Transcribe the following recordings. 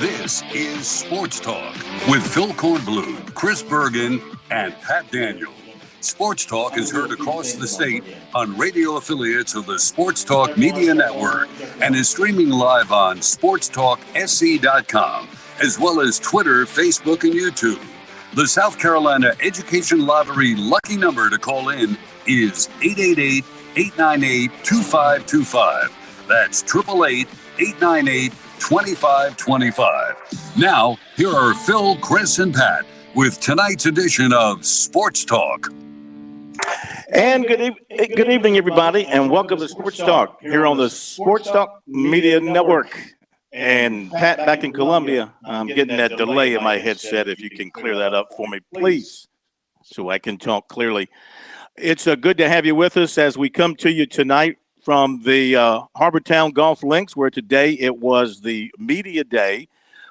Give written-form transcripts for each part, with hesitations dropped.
This is Sports Talk with Phil Kornblum, Chris Bergen, and Pat Daniel. Sports Talk is heard across the state on radio affiliates of the Sports Talk Media Network and is streaming live on sportstalksc.com, as well as Twitter, Facebook, and YouTube. The South Carolina Education Lottery lucky number to call in is 888-898-2525. That's 888-898-2525. Now, here are Phil, Chris, and Pat with tonight's edition of Sports Talk. And good evening, everybody, and welcome to Sports Talk here on the Sports Talk Media Network. And Pat, back in Columbia, I'm getting that delay in my headset. If you can clear that up for me, please, so I can talk clearly. It's good to have you with us as we come to you tonight from the Harbortown Golf Links, where today it was the media day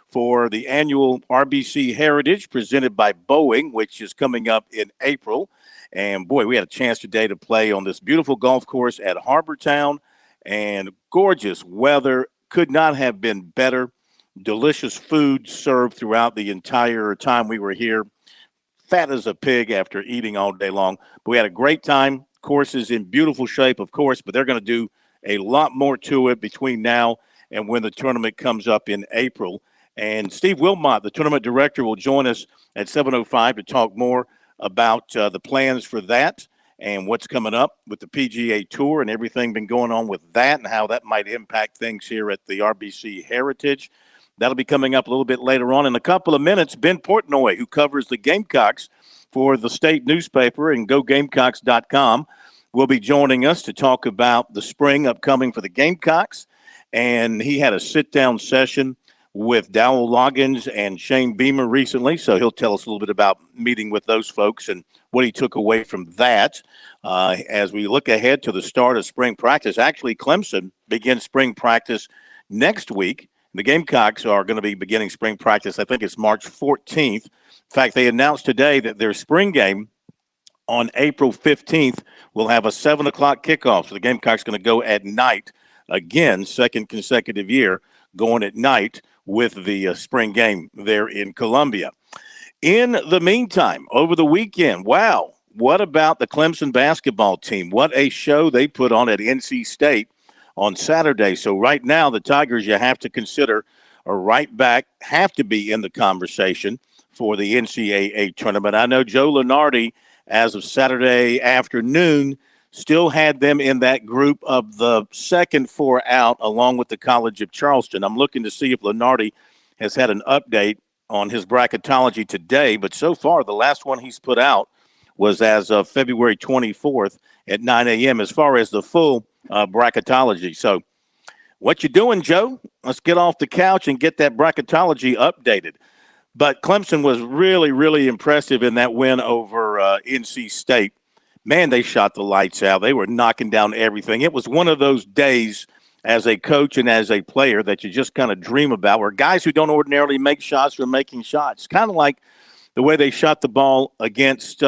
for the annual RBC Heritage presented by Boeing, which is coming up in April. And, boy, we had a chance today to play on this beautiful golf course at Harbortown, and gorgeous weather. Could not have been better. Delicious food served throughout the entire time we were here. Fat as a pig after eating all day long. But we had a great time. Course is in beautiful shape, of course, but they're going to do a lot more to it between now and when the tournament comes up in April. And Steve Wilmot, the tournament director, will join us at 7:05 to talk more about the plans for that and what's coming up with the PGA Tour and everything been going on with that and how that might impact things here at the RBC Heritage. That'll be coming up a little bit later on. In a couple of minutes, Ben Portnoy, who covers the Gamecocks for the state newspaper and GoGamecocks.com, will be joining us to talk about the spring upcoming for the Gamecocks. And he had a sit-down session with Dowell Loggins and Shane Beamer recently, so he'll tell us a little bit about meeting with those folks and what he took away from that. As we look ahead to the start of spring practice, actually Clemson begins spring practice next week. The Gamecocks are going to be beginning spring practice, I think it's March 14th. In fact, they announced today that their spring game on April 15th will have a 7 o'clock kickoff. So the Gamecocks are going to go at night again, second consecutive year, going at night with the spring game there in Columbia. In the meantime, over the weekend, wow, what about the Clemson basketball team? What a show they put on at NC State on Saturday. So right now, the Tigers, you have to consider, are right back, have to be in the conversation for the NCAA tournament. I know Joe Lunardi, as of Saturday afternoon, still had them in that group of the second four out, along with the College of Charleston. I'm looking to see if Lunardi has had an update on his bracketology today, but so far the last one he's put out was as of February 24th at 9 a.m. as far as the full bracketology. So what you doing, Joe? Let's get off the couch and get that bracketology updated. But Clemson was really, really impressive in that win over NC State. Man, they shot the lights out. They were knocking down everything. It was one of those days as a coach and as a player that you just kind of dream about, where guys who don't ordinarily make shots are making shots. Kind of like the way they shot the ball against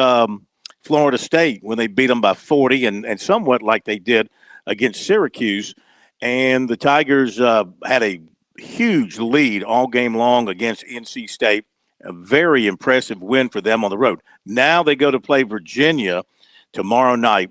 Florida State when they beat them by 40, and somewhat like they did against Syracuse. And the Tigers had a huge lead all game long against NC State. A very impressive win for them on the road. Now they go to play Virginia tomorrow night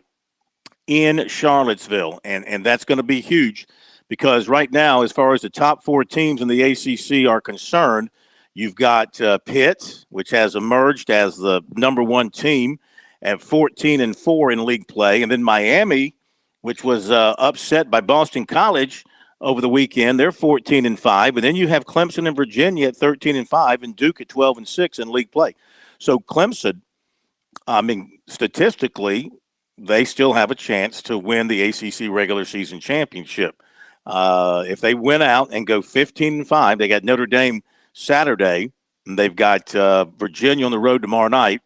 in Charlottesville, and that's going to be huge because right now, as far as the top four teams in the ACC are concerned, you've got Pitt, which has emerged as the number one team at 14-4 in league play, and then Miami, which was upset by Boston College over the weekend. They're 14-5, and then you have Clemson and Virginia at 13-5, and Duke at 12-6 in league play. So Clemson, I mean, statistically, they still have a chance to win the ACC regular season championship. If they win out and go 15-5, they got Notre Dame Saturday, and they've got Virginia on the road tomorrow night.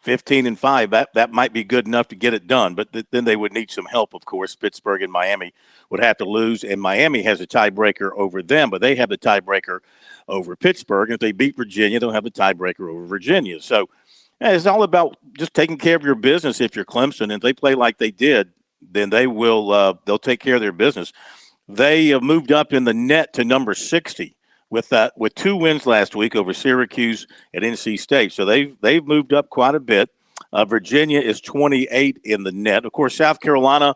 15-5, that might be good enough to get it done, but then they would need some help, of course. Pittsburgh and Miami would have to lose, and Miami has a tiebreaker over them, but they have the tiebreaker over Pittsburgh. And if they beat Virginia, they'll have the tiebreaker over Virginia. So it's all about just taking care of your business if you're Clemson. And if they play like they did, then they'll take care of their business. They moved up in the net to number 60 with 2 wins last week over Syracuse and NC State. So they've moved up quite a bit. Virginia is 28 in the net. Of course, South Carolina,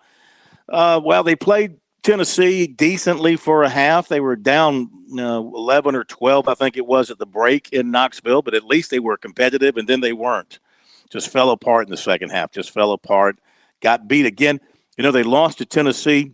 they played Tennessee decently for a half. They were down 11 or 12, I think it was, at the break in Knoxville, but at least they were competitive, and then they weren't. Just fell apart in the second half, got beat again. They lost to Tennessee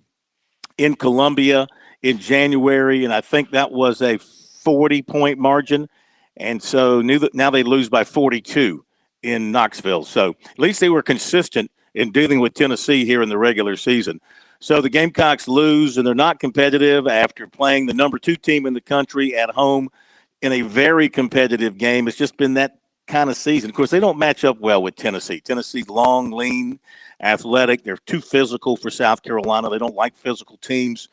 in Columbia in January, and I think that was a 40-point margin. And so now they lose by 42 in Knoxville. So at least they were consistent in dealing with Tennessee here in the regular season. So the Gamecocks lose, and they're not competitive after playing the number 2 team in the country at home in a very competitive game. It's just been that kind of season. Of course, they don't match up well with Tennessee. Tennessee's long, lean, athletic. They're too physical for South Carolina. They don't like physical teams,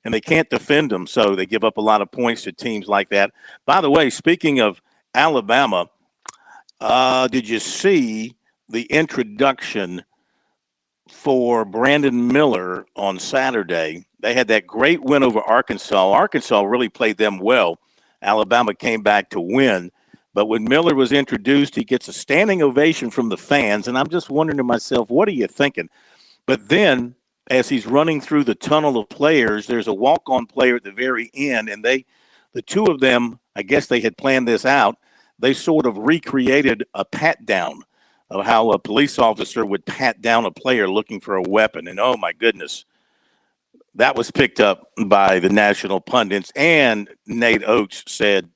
and they can't defend them, so they give up a lot of points to teams like that. By the way, speaking of Alabama, did you see the introduction for Brandon Miller on Saturday? They had that great win over Arkansas. Arkansas really played them well. Alabama came back to win. But when Miller was introduced, he gets a standing ovation from the fans. And I'm just wondering to myself, what are you thinking? But then as he's running through the tunnel of players, there's a walk-on player at the very end. And the 2 of them, I guess they had planned this out. They sort of recreated a pat down of how a police officer would pat down a player looking for a weapon. And oh my goodness, that was picked up by the national pundits. And Nate Oates said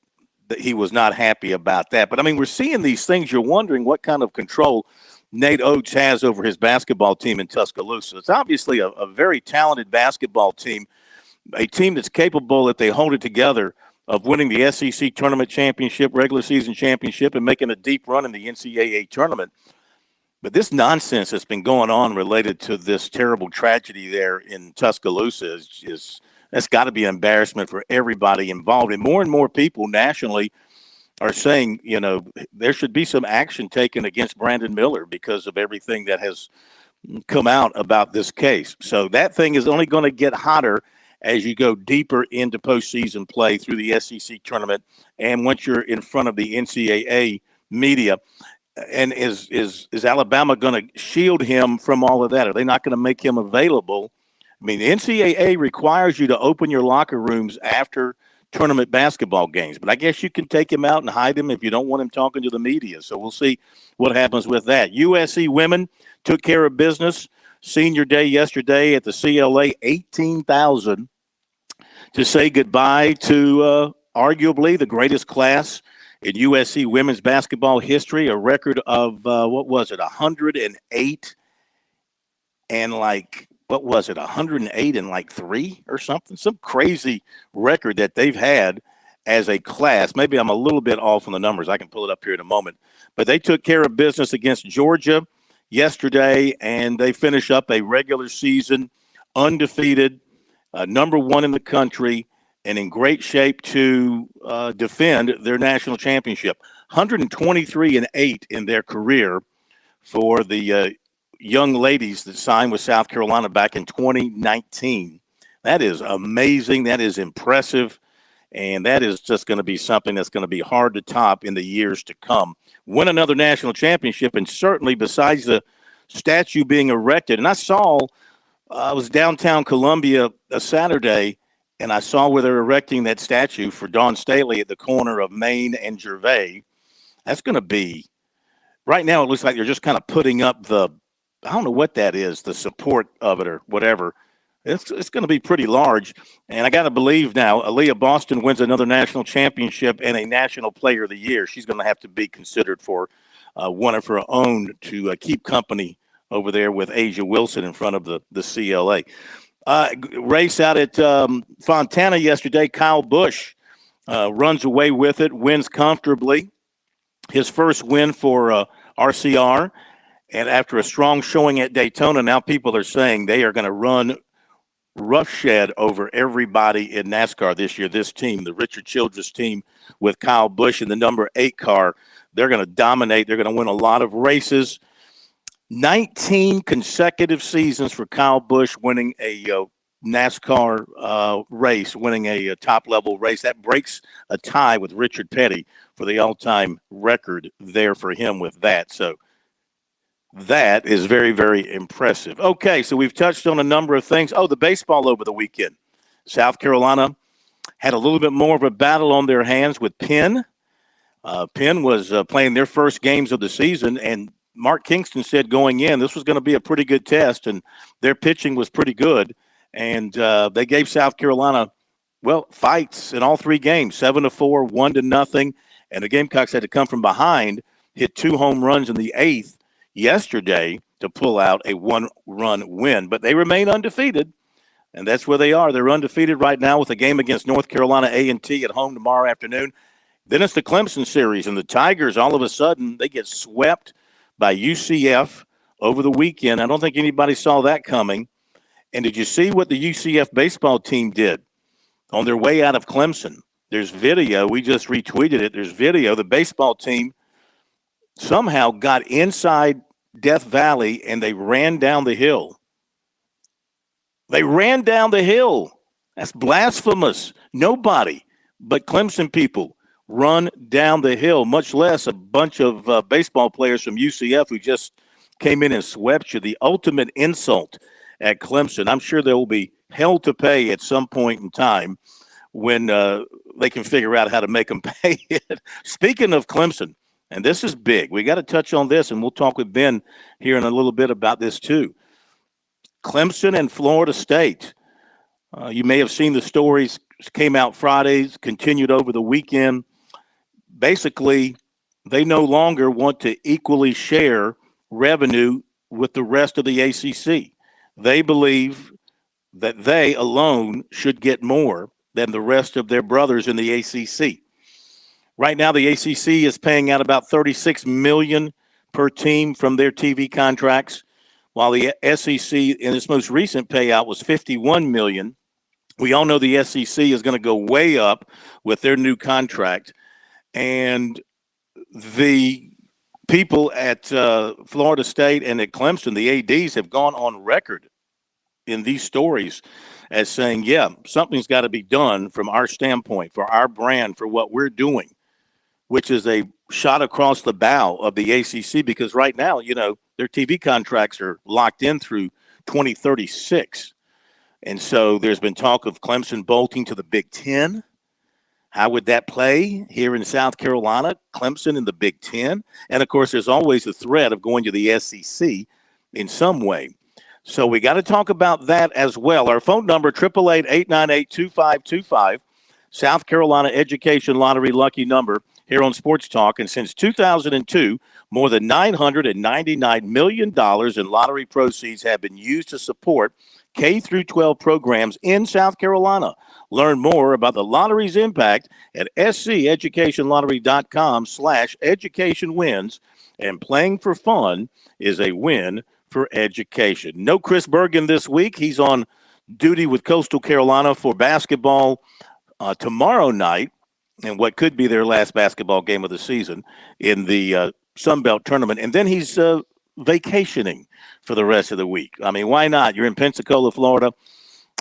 that he was not happy about that. But I mean, we're seeing these things. You're wondering what kind of control Nate Oates has over his basketball team in Tuscaloosa. It's obviously a very talented basketball team, a team that's capable, if they hold it together, of winning the SEC tournament championship, regular season championship, and making a deep run in the NCAA tournament. But this nonsense that's been going on related to this terrible tragedy there in Tuscaloosa that's got to be an embarrassment for everybody involved. And more people nationally are saying, there should be some action taken against Brandon Miller because of everything that has come out about this case. So that thing is only going to get hotter as you go deeper into postseason play through the SEC tournament, and once you're in front of the NCAA media. And is Alabama going to shield him from all of that? Are they not going to make him available? I mean, the NCAA requires you to open your locker rooms after tournament basketball games, but I guess you can take him out and hide him if you don't want him talking to the media. So we'll see what happens with that. USC women took care of business. Senior day yesterday at the CLA, 18,000 to say goodbye to arguably the greatest class in USC women's basketball history, a record of, 108 and 108 and 3 or something, some crazy record that they've had as a class. Maybe I'm a little bit off on the numbers. I can pull it up here in a moment. But they took care of business against Georgia yesterday, and they finish up a regular season undefeated, number 1 in the country, and in great shape to defend their national championship. 123-8 in their career for the young ladies that signed with South Carolina back in 2019. That is amazing. That is impressive. And that is just going to be something that's going to be hard to top in the years to come. Win another national championship, and certainly besides the statue being erected. And I was downtown Columbia a Saturday, and I saw where they're erecting that statue for Dawn Staley at the corner of Main and Gervais. That's going to be, right now it looks like they're just kind of putting up I don't know what that is, the support of it or whatever. It's going to be pretty large. And I got to believe now, Aaliyah Boston wins another national championship and a National Player of the Year. She's going to have to be considered for one of her own to keep company over there with Asia Wilson in front of the CLA. Race out at Fontana yesterday. Kyle Busch runs away with it, wins comfortably. His first win for RCR. And after a strong showing at Daytona, now people are saying they are going to run roughshed over everybody in NASCAR this year. This team, the Richard Childress team with Kyle Busch in the number 8 car, they're going to dominate. They're going to win a lot of races. 19 consecutive seasons for Kyle Busch winning a NASCAR race, winning a top-level race. That breaks a tie with Richard Petty for the all-time record there for him with that. So that is very, very impressive. Okay, so we've touched on a number of things. Oh, the baseball over the weekend. South Carolina had a little bit more of a battle on their hands with Penn. Penn was playing their first games of the season, and Mark Kingston said going in, this was going to be a pretty good test, and their pitching was pretty good. And they gave South Carolina, fights in all three games, 7-4, 1-0. And the Gamecocks had to come from behind, hit 2 home runs in the 8th yesterday to pull out a 1-run win. But they remain undefeated, and that's where they are. They're undefeated right now with a game against North Carolina A&T at home tomorrow afternoon. Then it's the Clemson series, and the Tigers, all of a sudden, they get swept by UCF over the weekend. I don't think anybody saw that coming. And did you see what the UCF baseball team did on their way out of Clemson? There's video. We just retweeted it. There's video. The baseball team somehow got inside Death Valley, and they ran down the hill. They ran down the hill. That's blasphemous. Nobody but Clemson people run down the hill, much less a bunch of baseball players from UCF who just came in and swept you. The ultimate insult at Clemson. I'm sure there will be hell to pay at some point in time when they can figure out how to make them pay it. Speaking of Clemson, and this is big, we got to touch on this, and we'll talk with Ben here in a little bit about this too. Clemson and Florida State. You may have seen the stories, came out Fridays, continued over the weekend. Basically, they no longer want to equally share revenue with the rest of the ACC. They believe that they alone should get more than the rest of their brothers in the ACC. Right now, the ACC is paying out about $36 million per team from their TV contracts, while the SEC in its most recent payout was $51 million. We all know the SEC is going to go way up with their new contract. And the people at Florida State and at Clemson, the ADs, have gone on record in these stories as saying, yeah, something's got to be done from our standpoint, for our brand, for what we're doing, which is a shot across the bow of the ACC, because right now, their TV contracts are locked in through 2036. And so there's been talk of Clemson bolting to the Big Ten. How would that play here in South Carolina? Clemson in the Big Ten. And, of course, there's always the threat of going to the SEC in some way. So we got to talk about that as well. Our phone number, 888-898-2525, South Carolina Education Lottery lucky number here on Sports Talk. And since 2002, more than $999 million in lottery proceeds have been used to support K-12 programs in South Carolina. Learn more about the lottery's impact at sceducationlottery.com/educationwins. And playing for fun is a win for education. No Chris Bergen this week. He's on duty with Coastal Carolina for basketball tomorrow night, and what could be their last basketball game of the season in the Sun Belt tournament. And then he's vacationing for the rest of the week. I mean, why not? You're in Pensacola, Florida.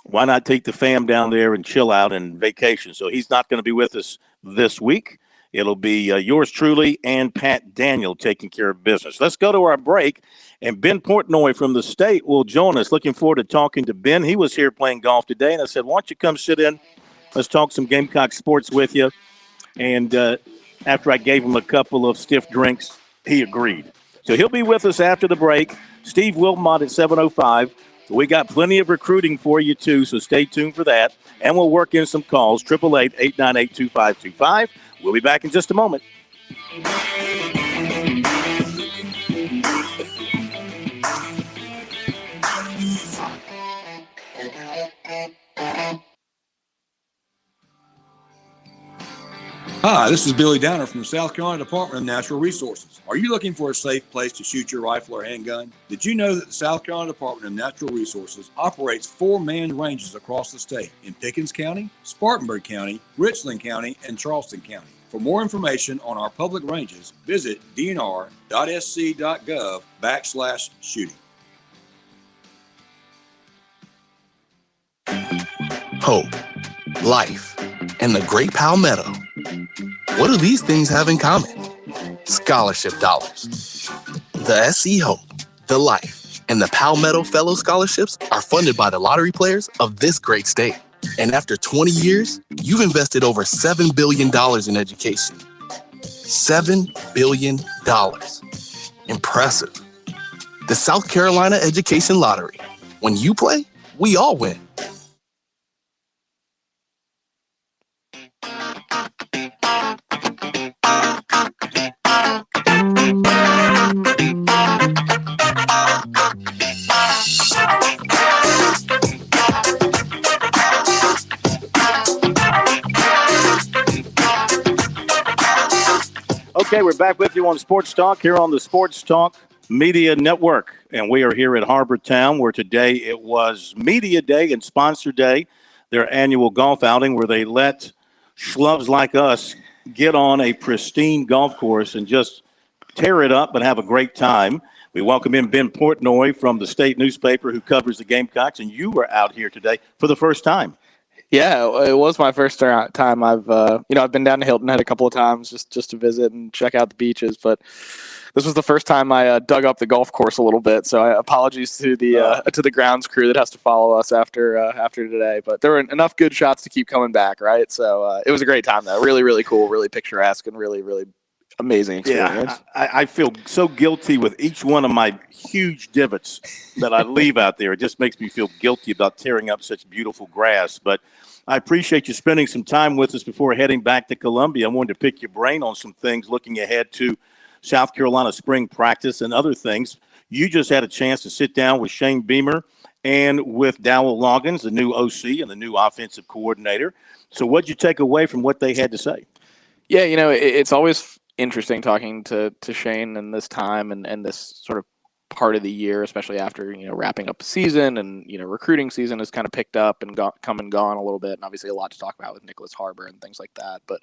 Why not take the fam down there and chill out and vacation? So he's not going to be with us this week. It'll be yours truly and Pat Daniel taking care of business. Let's go to our break, and Ben Portnoy from the state will join us. Looking forward to talking to Ben. He was here playing golf today, and I said, why don't you come sit in? Let's talk some Gamecock sports with you. And after I gave him a couple of stiff drinks, he agreed. So he'll be with us after the break. Steve Wilmot at 7:05. We got plenty of recruiting for you, too, so stay tuned for that. And we'll work in some calls, 888-898-2525. We'll be back in just a moment. Hi, this is Billy Downer from the South Carolina Department of Natural Resources. Are you looking for a safe place to shoot your rifle or handgun? Did you know that the South Carolina Department of Natural Resources operates 4 manned ranges across the state in Pickens County, Spartanburg County, Richland County, and Charleston County? For more information on our public ranges, visit dnr.sc.gov/shooting. hope, life, and the Great Palmetto. What do these things have in common? Scholarship dollars. The SC Hope, the Life, and the Palmetto Fellow Scholarships are funded by the lottery players of this great state. And after 20 years, you've invested over $7 billion in education. $7 billion. Impressive. The South Carolina Education Lottery. When you play, we all win. Okay, we're back with you on Sports Talk here on the Sports Talk Media Network. And we are here at Harbor Town, where today it was Media Day and Sponsor Day, their annual golf outing where they let schlubs like us get on a pristine golf course and just tear it up and have a great time. We welcome in Ben Portnoy from the state newspaper who covers the Gamecocks, and you were out here today for the first time. Yeah, it was my first time. I've been down to Hilton Head a couple of times just to visit and check out the beaches, but this was the first time I dug up the golf course a little bit. So apologies to the grounds crew that has to follow us after today. But there were enough good shots to keep coming back, right? So it was a great time though. Really, really cool, really picturesque, and really, really amazing experience. Yeah, I feel so guilty with each one of my huge divots that I leave out there. It just makes me feel guilty about tearing up such beautiful grass. But I appreciate you spending some time with us before heading back to Columbia. I wanted to pick your brain on some things looking ahead to South Carolina spring practice and other things. You just had a chance to sit down with Shane Beamer and with Dowell Loggins, the new OC and the new offensive coordinator. So what'd you take away from what they had to say? Yeah, it's always interesting talking to Shane in this time and this sort of part of the year, especially after wrapping up the season and recruiting season has kind of picked up and come and gone a little bit, and obviously a lot to talk about with Nicholas Harbor and things like that. But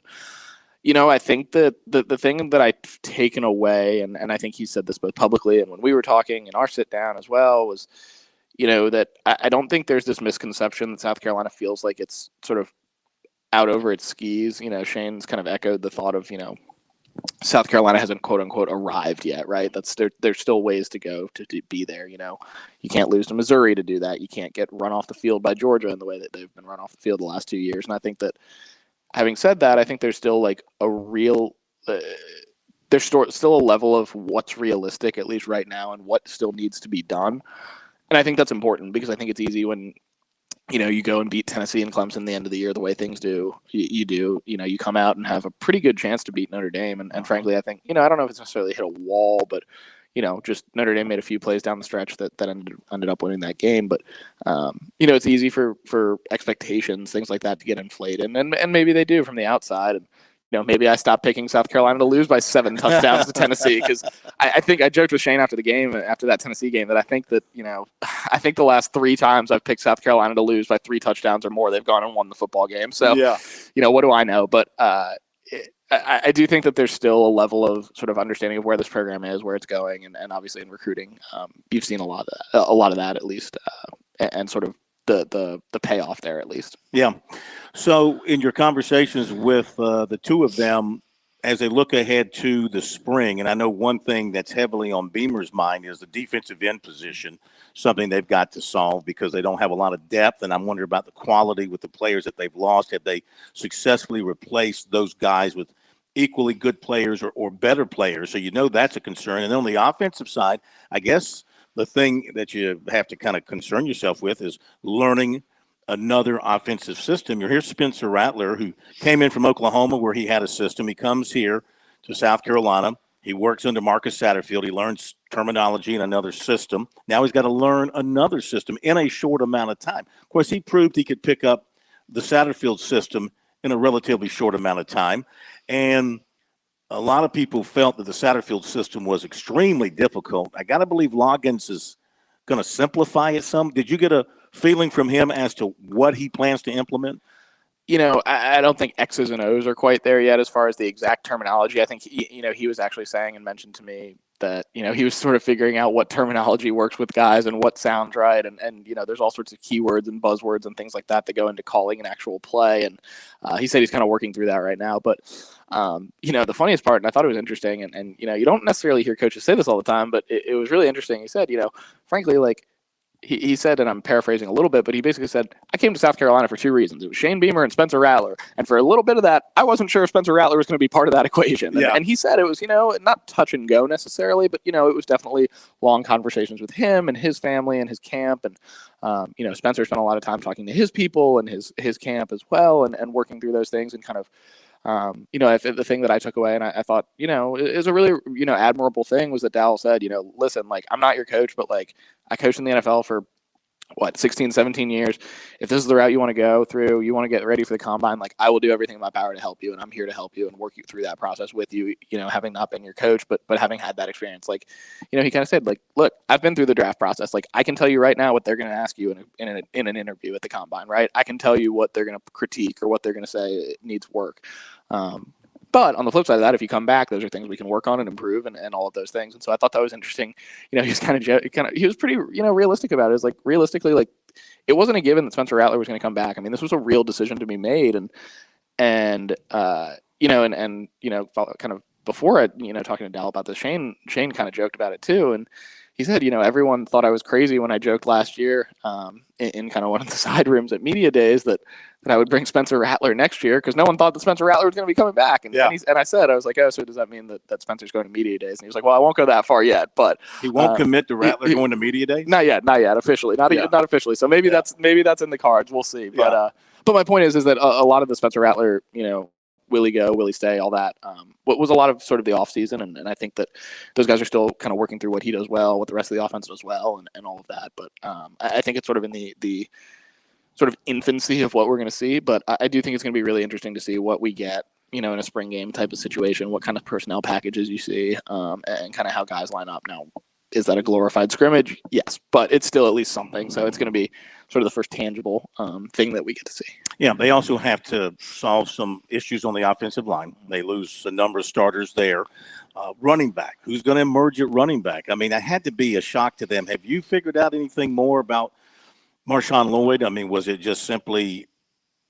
I think that the thing that I've taken away, and I think he said this both publicly and when we were talking in our sit down as well, was that I don't think there's this misconception that South Carolina feels like it's sort of out over its skis. Shane's kind of echoed the thought of South Carolina hasn't quote unquote arrived yet, right? There's still ways to go to be there. You can't lose to Missouri to do that. You can't get run off the field by Georgia in the way that they've been run off the field the last 2 years. And I think that, having said that, I think there's still like a real, there's still a level of what's realistic, at least right now, and what still needs to be done. And I think that's important because I think it's easy when you go and beat Tennessee and Clemson the end of the year the way things do. You come out and have a pretty good chance to beat Notre Dame. And frankly, I think, I don't know if it's necessarily hit a wall, but, just Notre Dame made a few plays down the stretch that ended up winning that game. But, it's easy for expectations, things like that to get inflated. And maybe they do from the outside. And, maybe I stopped picking South Carolina to lose by 7 touchdowns to Tennessee because I think I joked with Shane after the game, after that Tennessee game, that I think that, I think the last 3 times I've picked South Carolina to lose by 3 touchdowns or more, they've gone and won the football game. So, what do I know? But I do think that there's still a level of sort of understanding of where this program is, where it's going, and obviously in recruiting, you've seen a lot of that at least, and sort of the payoff there at least. Yeah. So in your conversations with the two of them, as they look ahead to the spring, and I know one thing that's heavily on Beamer's mind is the defensive end position, something they've got to solve because they don't have a lot of depth. And I'm wondering about the quality with the players that they've lost. Have they successfully replaced those guys with equally good players or better players? So that's a concern. And then on the offensive side, I guess the thing that you have to kind of concern yourself with is learning another offensive system. Here's Spencer Rattler, who came in from Oklahoma where he had a system. He comes here to South Carolina. He works under Marcus Satterfield. He learns terminology in another system. Now he's got to learn another system in a short amount of time. Of course, he proved he could pick up the Satterfield system in a relatively short amount of time. And a lot of people felt that the Satterfield system was extremely difficult. I got to believe Loggins is going to simplify it some. Did you get a feeling from him as to what he plans to implement? I don't think X's and O's are quite there yet as far as the exact terminology. I think he was actually saying and mentioned to me that, he was sort of figuring out what terminology works with guys and what sounds right. And there's all sorts of keywords and buzzwords and things like that go into calling an actual play. And he said he's kind of working through that right now. But, the funniest part, and I thought it was interesting, and you don't necessarily hear coaches say this all the time, but it was really interesting. He said, frankly, like, he said, and I'm paraphrasing a little bit, but he basically said, I came to South Carolina for 2 reasons. It was Shane Beamer and Spencer Rattler. And for a little bit of that, I wasn't sure if Spencer Rattler was going to be part of that equation. And he said it was, not touch and go necessarily, but, it was definitely long conversations with him and his family and his camp. And, Spencer spent a lot of time talking to his people and his camp as well, and working through those things and kind of, the thing that I took away and I thought, is a really, admirable thing was that Dowell said, listen, like, I'm not your coach, but like, I coached in the NFL for 16, 17 years. If this is the route you want to go through, you want to get ready for the combine, like, I will do everything in my power to help you. And I'm here to help you and work you through that process with you, having not been your coach, but having had that experience. Like, he kind of said, like, look, I've been through the draft process. Like, I can tell you right now what they're going to ask you in an interview at the combine, right? I can tell you what they're going to critique or what they're going to say it needs work. But on the flip side of that, if you come back, those are things we can work on and improve and all of those things. And so I thought that was interesting. He was he was pretty, realistic about it. It's like, realistically, like, it wasn't a given that Spencer Rattler was going to come back. I mean, this was a real decision to be made. And kind of before it, talking to Dal about this, Shane kind of joked about it too. And he said, everyone thought I was crazy when I joked last year in kind of one of the side rooms at media days that I would bring Spencer Rattler next year because no one thought that Spencer Rattler was going to be coming back. And I said, I was like, oh, so does that mean that Spencer's going to media days? And he was like, well, I won't go that far yet, but he won't commit to Rattler going to media days. Not yet, officially, not officially. So maybe that's in the cards. We'll see. But my point is that a lot of the Spencer Rattler, will he go, will he stay, all that. What was a lot of sort of the off season, and I think that those guys are still kind of working through what he does well, what the rest of the offense does well, and all of that. But I think it's sort of in the sort of infancy of what we're going to see. But I do think it's going to be really interesting to see what we get, in a spring game type of situation, what kind of personnel packages you see, and kind of how guys line up. Now, is that a glorified scrimmage? Yes, but it's still at least something. So it's going to be sort of the first tangible thing that we get to see. Yeah, they also have to solve some issues on the offensive line. They lose a number of starters there. Running back, who's going to emerge at running back? I mean, that had to be a shock to them. Have you figured out anything more about Marshawn Lloyd? I mean, was it just simply,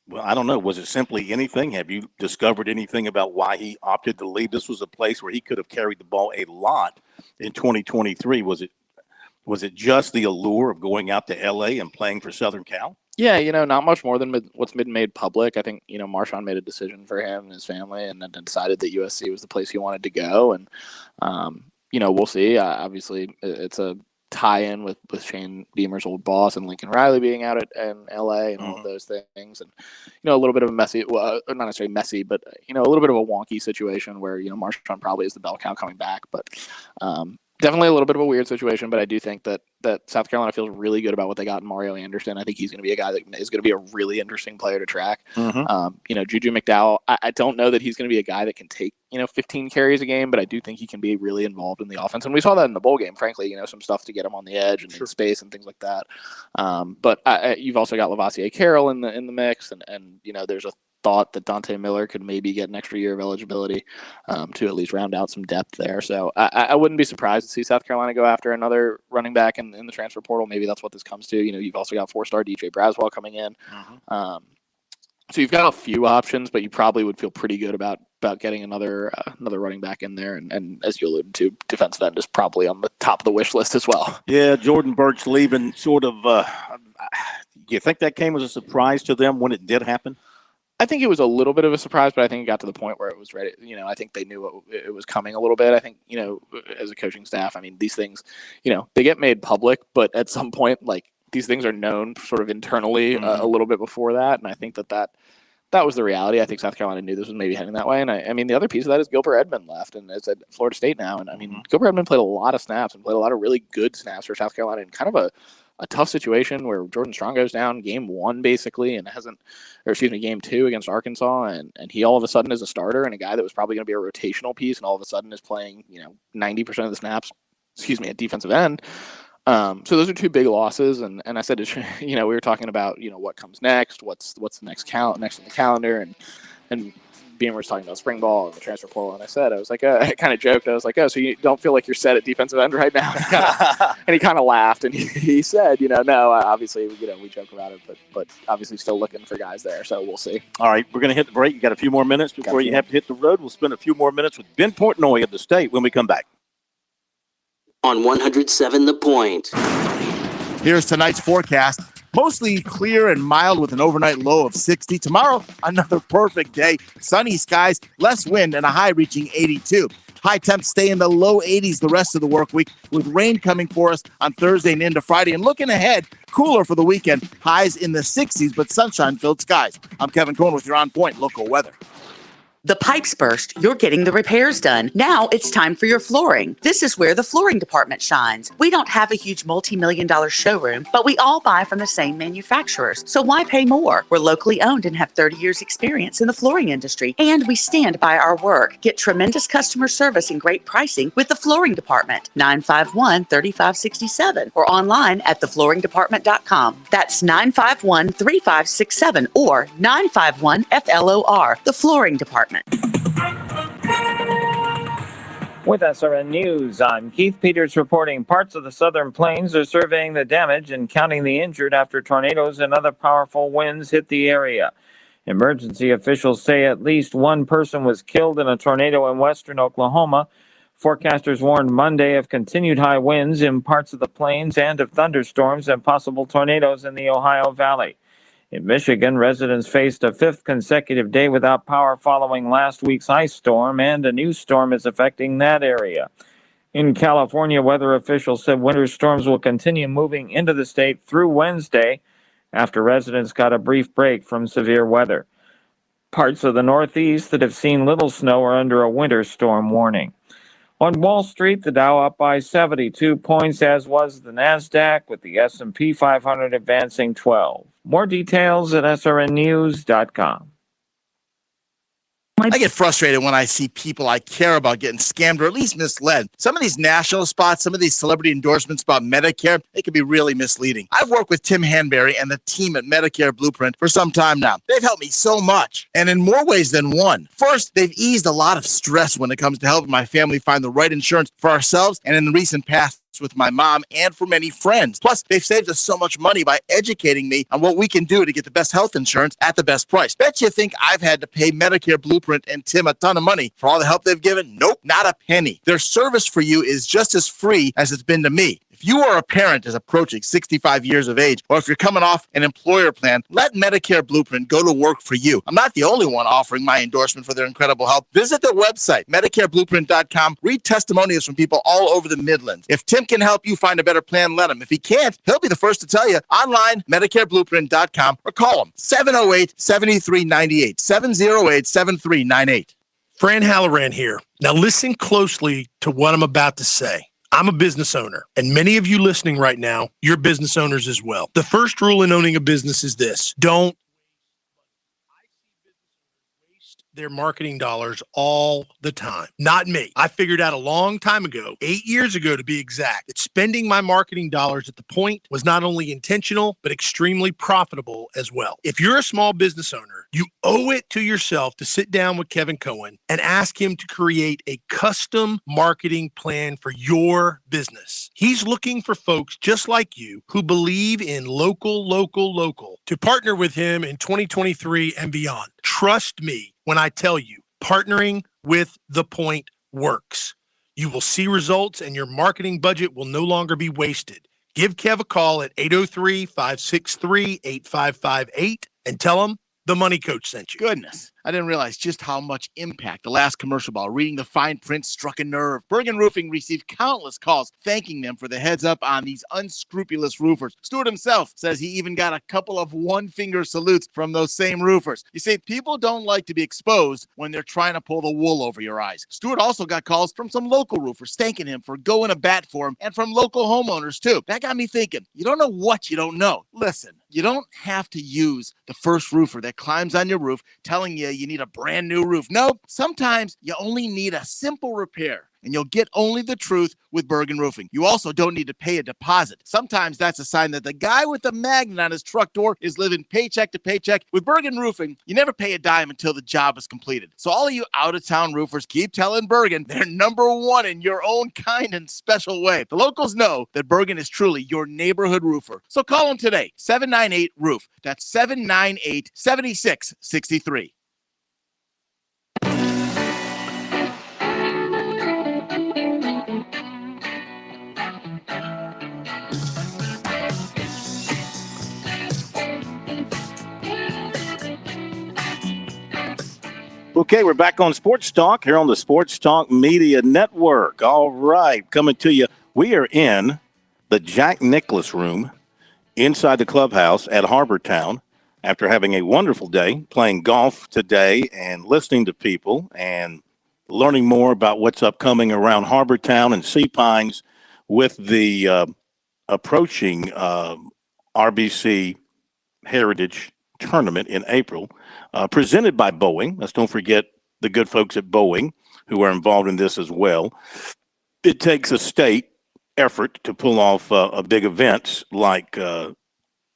well, I don't know, was it simply anything? Have you discovered anything about why he opted to leave? This was a place where he could have carried the ball a lot in 2023. Was it just the allure of going out to LA and playing for Southern Cal? Yeah, not much more than what's been made public. I think, Marshawn made a decision for him and his family and then decided that USC was the place he wanted to go. And, we'll see. Obviously, it's a tie-in with Shane Beamer's old boss and Lincoln Riley being out in LA and all of those things. And, a little bit of a messy, well, not necessarily messy, but, a little bit of a wonky situation where, Marshawn probably is the bell cow coming back. But, definitely a little bit of a weird situation, but I do think that South Carolina feels really good about what they got in Mario Anderson. I think he's going to be a guy that is going to be a really interesting player to track. Juju McDowell, I don't know that he's going to be a guy that can take, 15 carries a game, but I do think he can be really involved in the offense. And we saw that in the bowl game, frankly, some stuff to get him on the edge and in space and things like that. But you've also got Lavassier Carroll in the mix, and there's a thought that Dante Miller could maybe get an extra year of eligibility to at least round out some depth there. So I wouldn't be surprised to see South Carolina go after another running back in the transfer portal. Maybe that's what this comes to. You've also got 4-star DJ Braswell coming in. So you've got a few options, but you probably would feel pretty good about getting another running back in there. And as you alluded to, defensive end is probably on the top of the wish list as well. Yeah, Jordan Burch leaving sort of do you think that came as a surprise to them when it did happen? I think it was a little bit of a surprise, but I think it got to the point where it was ready. I think they knew it was coming a little bit. I think, as a coaching staff, I mean, these things, they get made public, but at some point, like, these things are known sort of internally a little bit before that. And I think that was the reality. I think South Carolina knew this was maybe heading that way. And I mean, the other piece of that is Gilbert Edmond left and is at Florida State now. And I mean, Gilbert Edmond played a lot of snaps and played a lot of really good snaps for South Carolina in kind of a tough situation where Jordan Strong goes down game 1 basically and game 2 against Arkansas and he all of a sudden is a starter and a guy that was probably going to be a rotational piece and all of a sudden is playing 90% of the snaps at defensive end. So those are 2 big losses and I said we were talking about what comes next, what's the next on the calendar and Beamer was talking about spring ball and the transfer portal, and I was like, I kind of joked. I was like, oh, so you don't feel like you're set at defensive end right now? And he kind of laughed, and he said, no, obviously, we joke about it, but obviously still looking for guys there, so we'll see. All right, we're going to hit the break. You got a few more minutes before you have to hit the road. We'll spend a few more minutes with Ben Portnoy of the State when we come back. On 107 The Point. Here's tonight's forecast. Mostly clear and mild with an overnight low of 60. Tomorrow, another perfect day. Sunny skies, less wind, and a high reaching 82. High temps stay in the low 80s the rest of the work week, with rain coming for us on Thursday and into Friday. And looking ahead, cooler for the weekend. Highs in the 60s, but sunshine-filled skies. I'm Kevin Cohen with your On Point local weather. The pipes burst, you're getting the repairs done. Now it's time for your flooring. This is where the flooring department shines. We don't have a huge multi-million-dollar showroom, but we all buy from the same manufacturers. So why pay more? We're locally owned and have 30 years experience in the flooring industry, and we stand by our work. Get tremendous customer service and great pricing with the flooring department, 951-3567, or online at theflooringdepartment.com. That's 951-3567 or 951-FLOR, the flooring department. With SRN News, I'm Keith Peters reporting parts of the southern plains are surveying the damage and counting the injured after tornadoes and other powerful winds hit the area. Emergency officials say at least one person was killed in a tornado in western Oklahoma. Forecasters warned Monday of continued high winds in parts of the plains and of thunderstorms and possible tornadoes in the Ohio Valley. In Michigan, residents faced a fifth consecutive day without power following last week's ice storm, and a new storm is affecting that area. In California, weather officials said winter storms will continue moving into the state through Wednesday after residents got a brief break from severe weather. Parts of the Northeast that have seen little snow are under a winter storm warning. On Wall Street, the Dow up by 72 points, as was the NASDAQ, with the S&P 500 advancing 12. More details at srnnews.com. I get frustrated when I see people I care about getting scammed or at least misled. Some of these national spots, some of these celebrity endorsements about Medicare, they can be really misleading. I've worked with Tim Hanberry and the team at Medicare Blueprint for some time now. They've helped me so much, and in more ways than one. First, they've eased a lot of stress when it comes to helping my family find the right insurance for ourselves, and in the recent past, with my mom and for many friends. Plus, they've saved us so much money by educating me on what we can do to get the best health insurance at the best price. Bet you think I've had to pay Medicare Blueprint and Tim a ton of money for all the help they've given? Nope, not a penny. Their service for you is just as free as it's been to me. If you are a parent is approaching 65 years of age, or if you're coming off an employer plan, let Medicare Blueprint go to work for you. I'm not the only one offering my endorsement for their incredible help. Visit their website, MedicareBlueprint.com. Read testimonials from people all over the Midlands. If Tim can help you find a better plan, let him. If he can't, he'll be the first to tell you. Online, MedicareBlueprint.com, or call him, 708-7398, 708-7398. Fran Halloran here. Now listen closely to what I'm about to say. I'm a business owner, and many of you listening right now, you're business owners as well. The first rule in owning a business is this: don't waste their marketing dollars all the time. Not me. I figured out a long time ago, 8 years ago to be exact, that spending my marketing dollars at the Point was not only intentional, but extremely profitable as well. If you're a small business owner, you owe it to yourself to sit down with Kevin Cohen and ask him to create a custom marketing plan for your business. He's looking for folks just like you who believe in local to partner with him in 2023 and beyond. Trust me when I tell you, partnering with The Point works. You will see results and your marketing budget will no longer be wasted. Give Kev a call at 803-563-8558 and tell him the Money Coach sent you. Goodness, I didn't realize just how much impact the last commercial ball reading the fine print struck a nerve. Bergen Roofing received countless calls thanking them for the heads up on these unscrupulous roofers. Stewart himself says he even got a couple of one-finger salutes from those same roofers. You see, people don't like to be exposed when they're trying to pull the wool over your eyes. Stewart also got calls from some local roofers thanking him for going to bat for him, and from local homeowners too. That got me thinking, you don't know what you don't know. Listen, you don't have to use the first roofer that climbs on your roof telling you you need a brand new roof. No, sometimes you only need a simple repair. and you'll get only the truth with Bergen Roofing. You also don't need to pay a deposit. Sometimes that's a sign that the guy with the magnet on his truck door is living paycheck to paycheck. With Bergen Roofing, you never pay a dime until the job is completed. So all of you out-of-town roofers, keep telling Bergen they're number one in your own kind and special way. The locals know that Bergen is truly your neighborhood roofer. So call them today, 798-ROOF. That's 798-7663. Okay, we're back on Sports Talk here on the Sports Talk Media Network. All right, coming to you. We are in the Jack Nicklaus room inside the clubhouse at Harbortown after having a wonderful day playing golf today and listening to people and learning more about what's upcoming around Harbortown and Sea Pines with the approaching RBC Heritage Tournament in April, presented by Boeing. Let's don't forget the good folks at Boeing who are involved in this as well. It takes a state effort to pull off a big event like a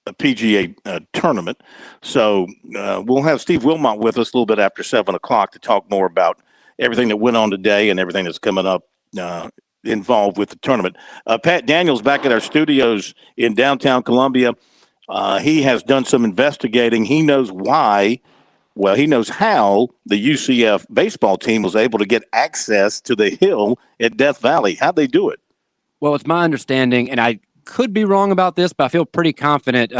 PGA tournament. So we'll have Steve Wilmot with us a little bit after 7 o'clock to talk more about everything that went on today and everything that's coming up involved with the tournament. Pat Daniels back at our studios in downtown Columbia. He has done some investigating. He knows why. Well, he knows how the UCF baseball team was able to get access to the hill at Death Valley. How'd they do it? Well, it's my understanding, and I could be wrong about this, but I feel pretty confident.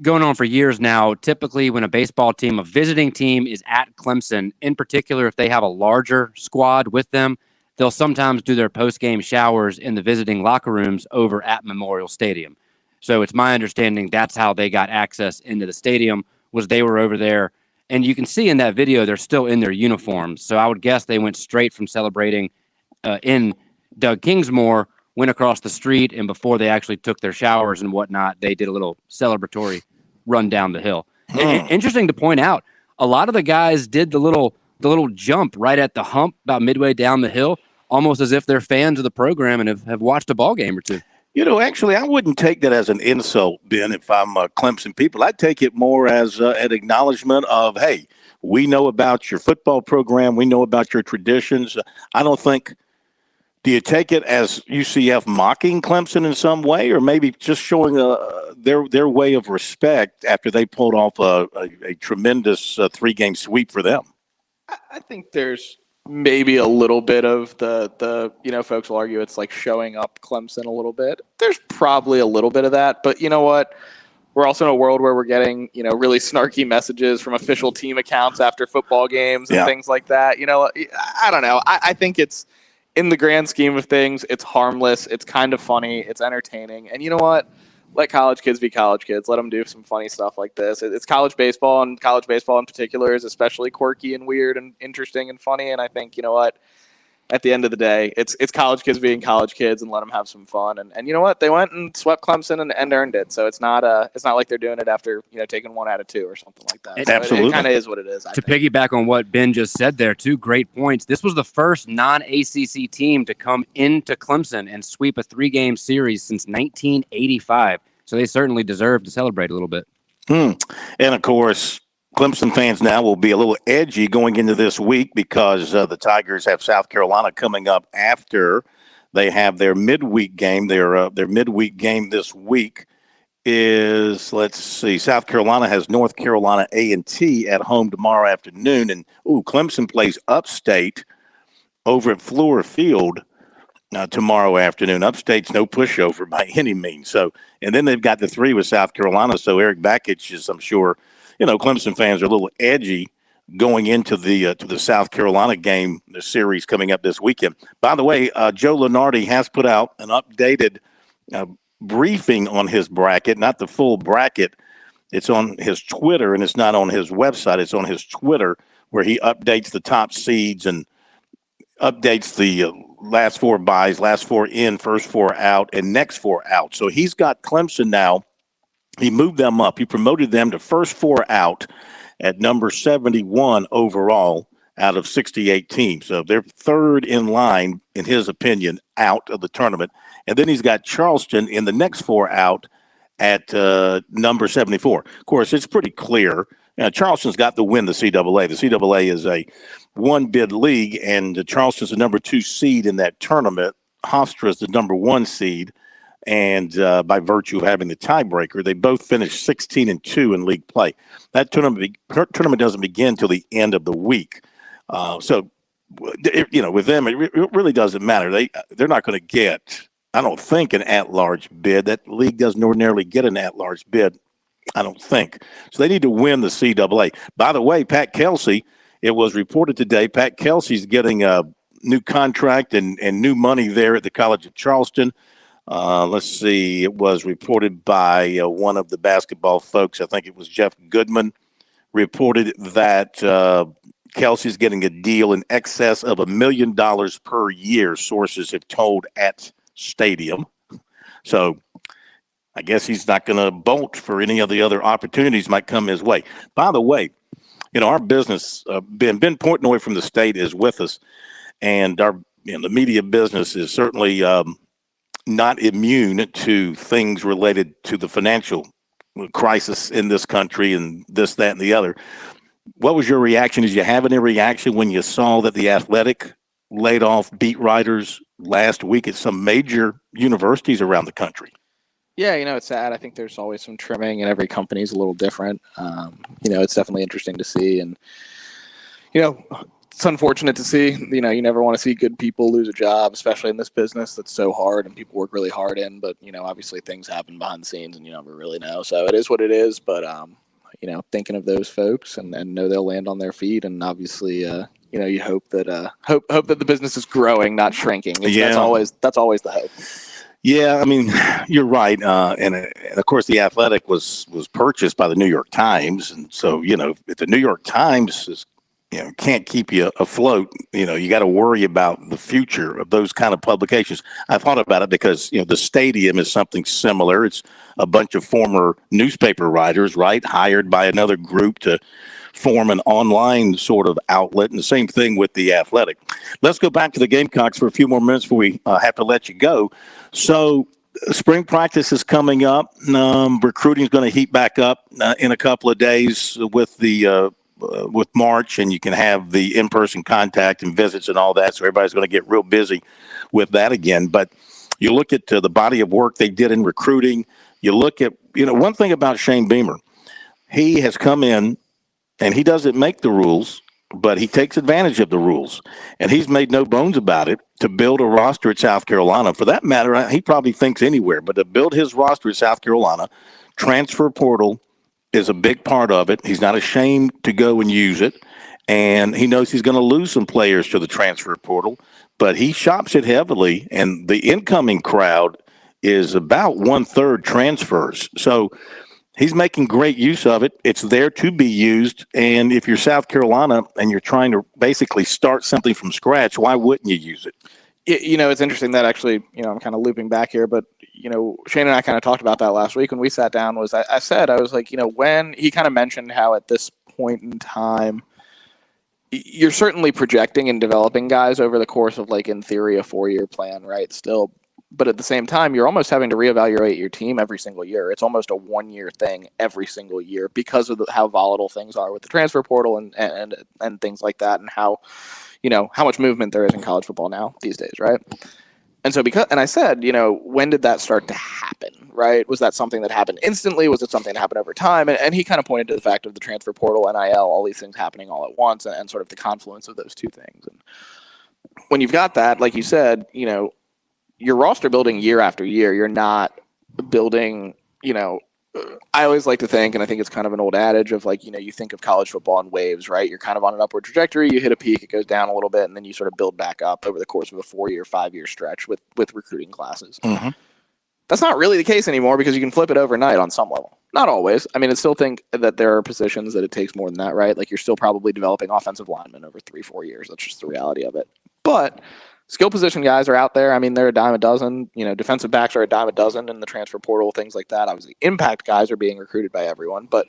Going on for years now, typically when a baseball team, a visiting team, is at Clemson, in particular if they have a larger squad with them, they'll sometimes do their post-game showers in the visiting locker rooms over at Memorial Stadium. So it's my understanding that's how they got access into the stadium, was they were over there. And you can see in that video, they're still in their uniforms. So I would guess they went straight from celebrating in Doug Kingsmore, went across the street, and before they actually took their showers and whatnot, they did a little celebratory run down the hill. Interesting to point out, a lot of the guys did the little jump right at the hump about midway down the hill, almost as if they're fans of the program and have watched a ball game or two. You know, actually, I wouldn't take that as an insult, Ben, if I'm Clemson people. I'd take it more as an acknowledgement of, hey, we know about your football program. We know about your traditions. I don't think – do you take it as UCF mocking Clemson in some way, or maybe just showing their way of respect after they pulled off a tremendous three-game sweep for them? I think there's maybe a little bit of the folks will argue it's like showing up Clemson a little bit. There's probably a little bit of that, but you know what? We're also in a world where we're getting, really snarky messages from official team accounts after football games and things like that. I don't know. I think it's, in the grand scheme of things, it's harmless. It's kind of funny. It's entertaining. And you know what? Let college kids be college kids. Let them do some funny stuff like this. It's college baseball, and college baseball in particular is especially quirky and weird and interesting and funny. And I think, you know what? At the end of the day, it's college kids being college kids, and let them have some fun. And you know what? They went and swept Clemson and earned it. So it's not like they're doing it after taking 1 out of 2 or something like that. So Absolutely, it kind of is what it is. To piggyback on what Ben just said there, 2 great points. This was the first non-ACC team to come into Clemson and sweep a 3-game series since 1985. So they certainly deserve to celebrate a little bit. And of course, Clemson fans now will be a little edgy going into this week because the Tigers have South Carolina coming up after they have their midweek game. Their midweek game this week is, South Carolina has North Carolina A&T at home tomorrow afternoon. And, Clemson plays Upstate over at Fluor Field tomorrow afternoon. Upstate's no pushover by any means. So, and then they've got the 3 with South Carolina. So Eric Bakich is, I'm sure, Clemson fans are a little edgy going into the to the South Carolina game, the series coming up this weekend. By the way, Joe Lunardi has put out an updated briefing on his bracket, not the full bracket. It's on his Twitter, and it's not on his website. It's on his Twitter, where he updates the top seeds and updates the last 4 buys, last 4 in, first 4 out, and next 4 out. So he's got Clemson now. He moved them up. He promoted them to first 4 out at number 71 overall out of 68 teams. So they're third in line, in his opinion, out of the tournament. And then he's got Charleston in the next 4 out at number 74. Of course, it's pretty clear. Charleston's got to win the CAA. The CAA is a one-bid league, and Charleston's the number 2 seed in that tournament. Hofstra is the number 1 seed, and by virtue of having the tiebreaker, they both finished 16-2 in league play. That tournament doesn't begin till the end of the week. So, with them, it really doesn't matter. They're not going to get, I don't think, an at-large bid. That league doesn't ordinarily get an at-large bid, I don't think. So they need to win the CAA. By the way, Pat Kelsey, it was reported today, Pat Kelsey's getting a new contract and new money there at the College of Charleston. Let's see, it was reported by one of the basketball folks, I think it was Jeff Goodman, reported that Kelsey's getting a deal in excess of $1 million per year, sources have told at Stadium. So I guess he's not going to bolt for any of the other opportunities might come his way. By the way, our business, Ben Portnoy from the state is with us, and our the media business is certainly not immune to things related to the financial crisis in this country and this, that, and the other. What was your reaction? Did you have any reaction when you saw that The Athletic laid off beat writers last week at some major universities around the country? Yeah, it's sad. I think there's always some trimming, and every company is a little different. It's definitely interesting to see, and it's unfortunate to see. You never want to see good people lose a job, especially in this business that's so hard and people work really hard in. But obviously things happen behind the scenes, and you never really know. So it is what it is. But thinking of those folks and know they'll land on their feet, and obviously, you hope that hope that the business is growing, not shrinking. That's always the hope. Yeah, I mean, you're right. And of course, The Athletic was purchased by the New York Times. And so, if the New York Times can't keep you afloat, you got to worry about the future of those kind of publications. I thought about it because, the Stadium is something similar. It's a bunch of former newspaper writers, right, hired by another group to form an online sort of outlet, and the same thing with The Athletic. Let's go back to the Gamecocks for a few more minutes before we have to let you go. So spring practice is coming up. Recruiting is going to heat back up in a couple of days with the with March, and you can have the in-person contact and visits and all that. So everybody's going to get real busy with that again. But you look at the body of work they did in recruiting. You look at, one thing about Shane Beamer, he has come in and he doesn't make the rules, but he takes advantage of the rules. And he's made no bones about it to build a roster at South Carolina. For that matter, he probably thinks anywhere, but to build his roster at South Carolina, transfer portal is a big part of it. He's not ashamed to go and use it. And he knows he's going to lose some players to the transfer portal, but he shops it heavily. And the incoming crowd is about 1/3 transfers. So he's making great use of it. It's there to be used. And if you're South Carolina and you're trying to basically start something from scratch, why wouldn't you use it? It's interesting that actually, I'm kind of looping back here, but, Shane and I kind of talked about that last week when we sat down. I was like, when he kind of mentioned how at this point in time, you're certainly projecting and developing guys over the course of, like, in theory, a 4-year plan, right? Still. But at the same time, you're almost having to reevaluate your team every single year. It's almost a 1-year thing every single year because of how volatile things are with the transfer portal and things like that, and how much movement there is in college football now these days, right? And so I said, when did that start to happen, right? Was that something that happened instantly? Was it something that happened over time? And he kind of pointed to the fact of the transfer portal, NIL, all these things happening all at once, and sort of the confluence of those two things. And when you've got that, like you said, your roster building year after year, you're not building, I always like to think, and I think it's kind of an old adage of like, you think of college football in waves, right? You're kind of on an upward trajectory, you hit a peak, it goes down a little bit, and then you sort of build back up over the course of a 4-year, 5-year stretch with recruiting classes. Mm-hmm. That's not really the case anymore because you can flip it overnight on some level. Not always. I mean, I still think that there are positions that it takes more than that, right? Like you're still probably developing offensive linemen over 3-4 years. That's just the reality of it. But skill position guys are out there. I mean, they're a dime a dozen. Defensive backs are a dime a dozen in the transfer portal, things like that. Obviously, impact guys are being recruited by everyone. But,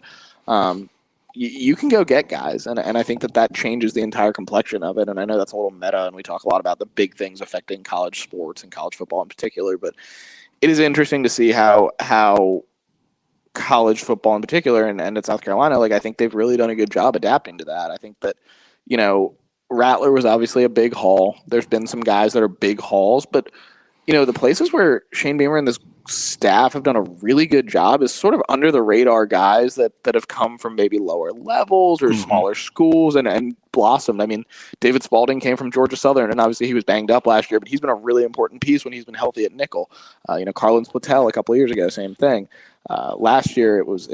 you can go get guys, and I think that changes the entire complexion of it. And I know that's a little meta, and we talk a lot about the big things affecting college sports and college football in particular, but it is interesting to see how college football in particular and at South Carolina, like, I think they've really done a good job adapting to that. I think that, Rattler was obviously a big haul. There's been some guys that are big hauls, but the places where Shane Beamer and this staff have done a really good job is sort of under the radar guys that have come from maybe lower levels or smaller schools and blossomed. I mean, David Spalding came from Georgia Southern, and obviously he was banged up last year, but he's been a really important piece when he's been healthy at nickel. Carlin Splittell a couple of years ago, same thing. Last year it was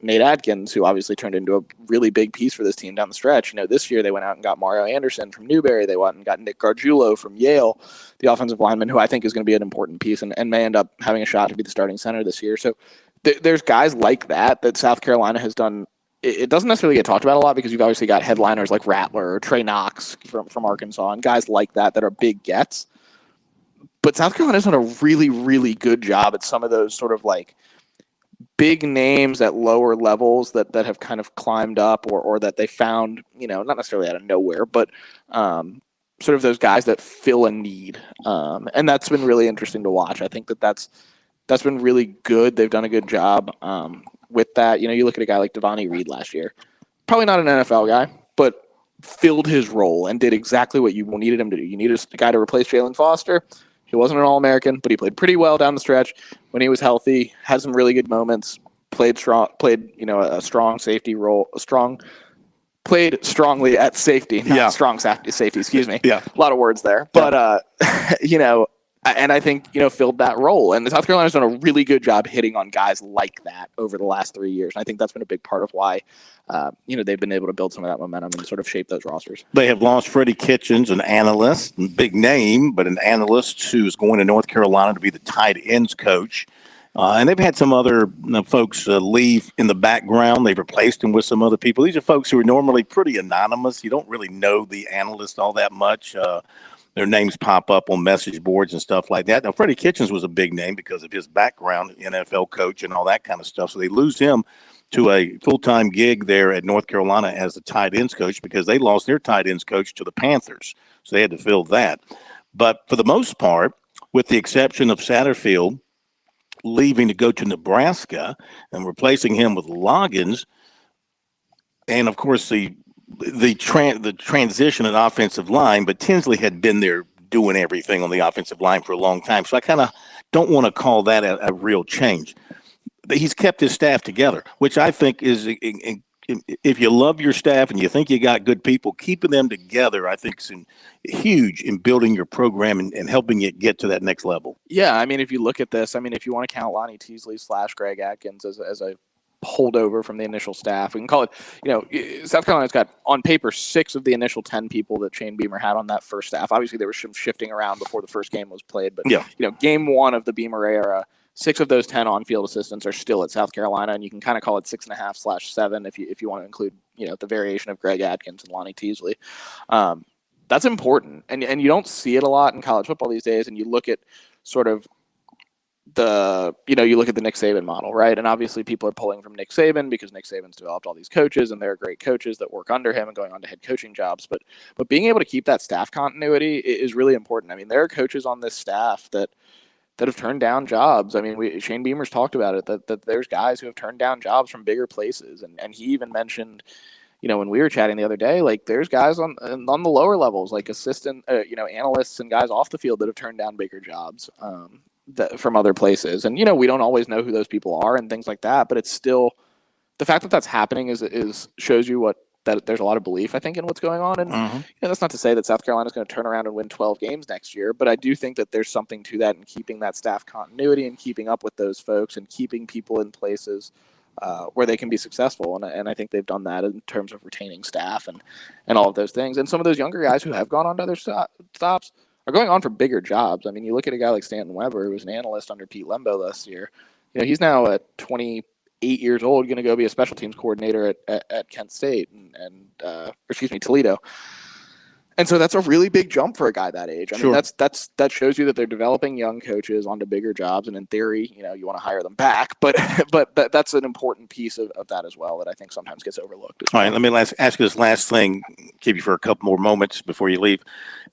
Nate Adkins, who obviously turned into a really big piece for this team down the stretch. This year they went out and got Mario Anderson from Newberry. They went and got Nick Gargiulo from Yale, the offensive lineman, who I think is going to be an important piece and may end up having a shot to be the starting center this year. So there's guys like that South Carolina has done. It doesn't necessarily get talked about a lot because you've obviously got headliners like Rattler or Trey Knox from Arkansas and guys like that are big gets. But South Carolina's done a really, really good job at some of those sort of like big names at lower levels that have kind of climbed up or that they found, not necessarily out of nowhere, but sort of those guys that fill a need. And that's been really interesting to watch. I think that's been really good. They've done a good job with that. You look at a guy like Devontae Reed last year, probably not an NFL guy, but filled his role and did exactly what you needed him to do. You needed a guy to replace Jalen Foster. He wasn't an All-American, but he played pretty well down the stretch when he was healthy, had some really good moments, played a strong safety role, played strongly at safety, not strong safety, excuse me. Yeah. A lot of words there. But, and I think, filled that role. And South Carolina's done a really good job hitting on guys like that over the last 3 years. And I think that's been a big part of why, they've been able to build some of that momentum and sort of shape those rosters. They have lost Freddie Kitchens, an analyst, big name, but an analyst who's going to North Carolina to be the tight ends coach. And they've had some other folks leave in the background. They've replaced them with some other people. These are folks who are normally pretty anonymous. You don't really know the analyst all that much. Their names pop up on message boards and stuff like that. Now, Freddie Kitchens was a big name because of his background, NFL coach and all that kind of stuff. So they lose him to a full-time gig there at North Carolina as the tight ends coach because they lost their tight ends coach to the Panthers. So they had to fill that. But for the most part, with the exception of Satterfield leaving to go to Nebraska and replacing him with Loggins, and of course the transition in offensive line, but Tinsley had been there doing everything on the offensive line for a long time. So I kind of don't want to call that a real change. He's kept his staff together, which I think is, if you love your staff and you think you got good people, keeping them together, I think is huge in building your program and helping it get to that next level. Yeah, I mean, if you look at this, if you want to count Lonnie Teasley / Greg Atkins as a holdover from the initial staff, we can call it, South Carolina's got on paper 6 of the initial 10 people that Shane Beamer had on that first staff. Obviously there was some shifting around before the first game was played, but game 1 of the Beamer era, 6 of those 10 on-field assistants are still at South Carolina, and you can kind of call it 6.5/7 if you want to include the variation of Greg Atkins and Lonnie Teasley. That's important, and you don't see it a lot in college football these days. And you look at sort of you look at the Nick Saban model, right? And obviously people are pulling from Nick Saban because Nick Saban's developed all these coaches, and they're great coaches that work under him and going on to head coaching jobs. But being able to keep that staff continuity is really important. I mean, there are coaches on this staff that have turned down jobs. I mean, Shane Beamer's talked about it, that there's guys who have turned down jobs from bigger places. And he even mentioned, when we were chatting the other day, like there's guys on the lower levels, like assistant, analysts and guys off the field that have turned down bigger jobs from other places. And, we don't always know who those people are and things like that, but it's still, the fact that that's happening is shows you that there's a lot of belief, I think, in what's going on. And that's not to say that South Carolina's going to turn around and win 12 games next year, but I do think that there's something to that in keeping that staff continuity and keeping up with those folks and keeping people in places where they can be successful. And I think they've done that in terms of retaining staff and all of those things. And some of those younger guys who have gone on to other stops are going on for bigger jobs. I mean, you look at a guy like Stanton Weber, who was an analyst under Pete Lembo last year. He's now at 28 years old, going to go be a special teams coordinator at Kent State and Toledo. And so that's a really big jump for a guy that age. I Sure. mean, that shows you that they're developing young coaches onto bigger jobs, and in theory, you want to hire them back. But that's an important piece of that as well that I think sometimes gets overlooked. All right, let me ask you this last thing. Keep you for a couple more moments before you leave.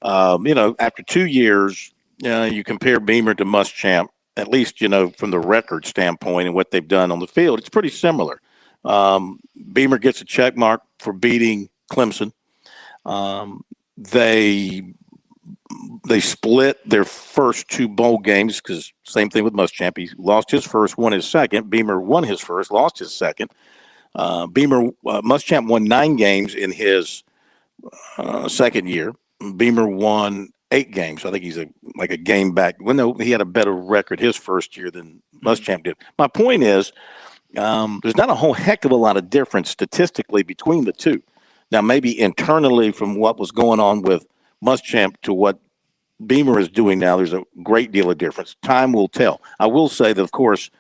After 2 years, you compare Beamer to Muschamp. At least from the record standpoint and what they've done on the field, it's pretty similar. Beamer gets a check mark for beating Clemson. They split their first 2 bowl games because same thing with Muschamp. He lost his first, won his second. Beamer won his first, lost his second. Muschamp won 9 games in his second year. Beamer won 8 games. So I think he's like a game back. Well, no, he had a better record his first year than Muschamp did. My point is, there's not a whole heck of a lot of difference statistically between the two. Now, maybe internally from what was going on with Muschamp to what Beamer is doing now, there's a great deal of difference. Time will tell. I will say that, of course,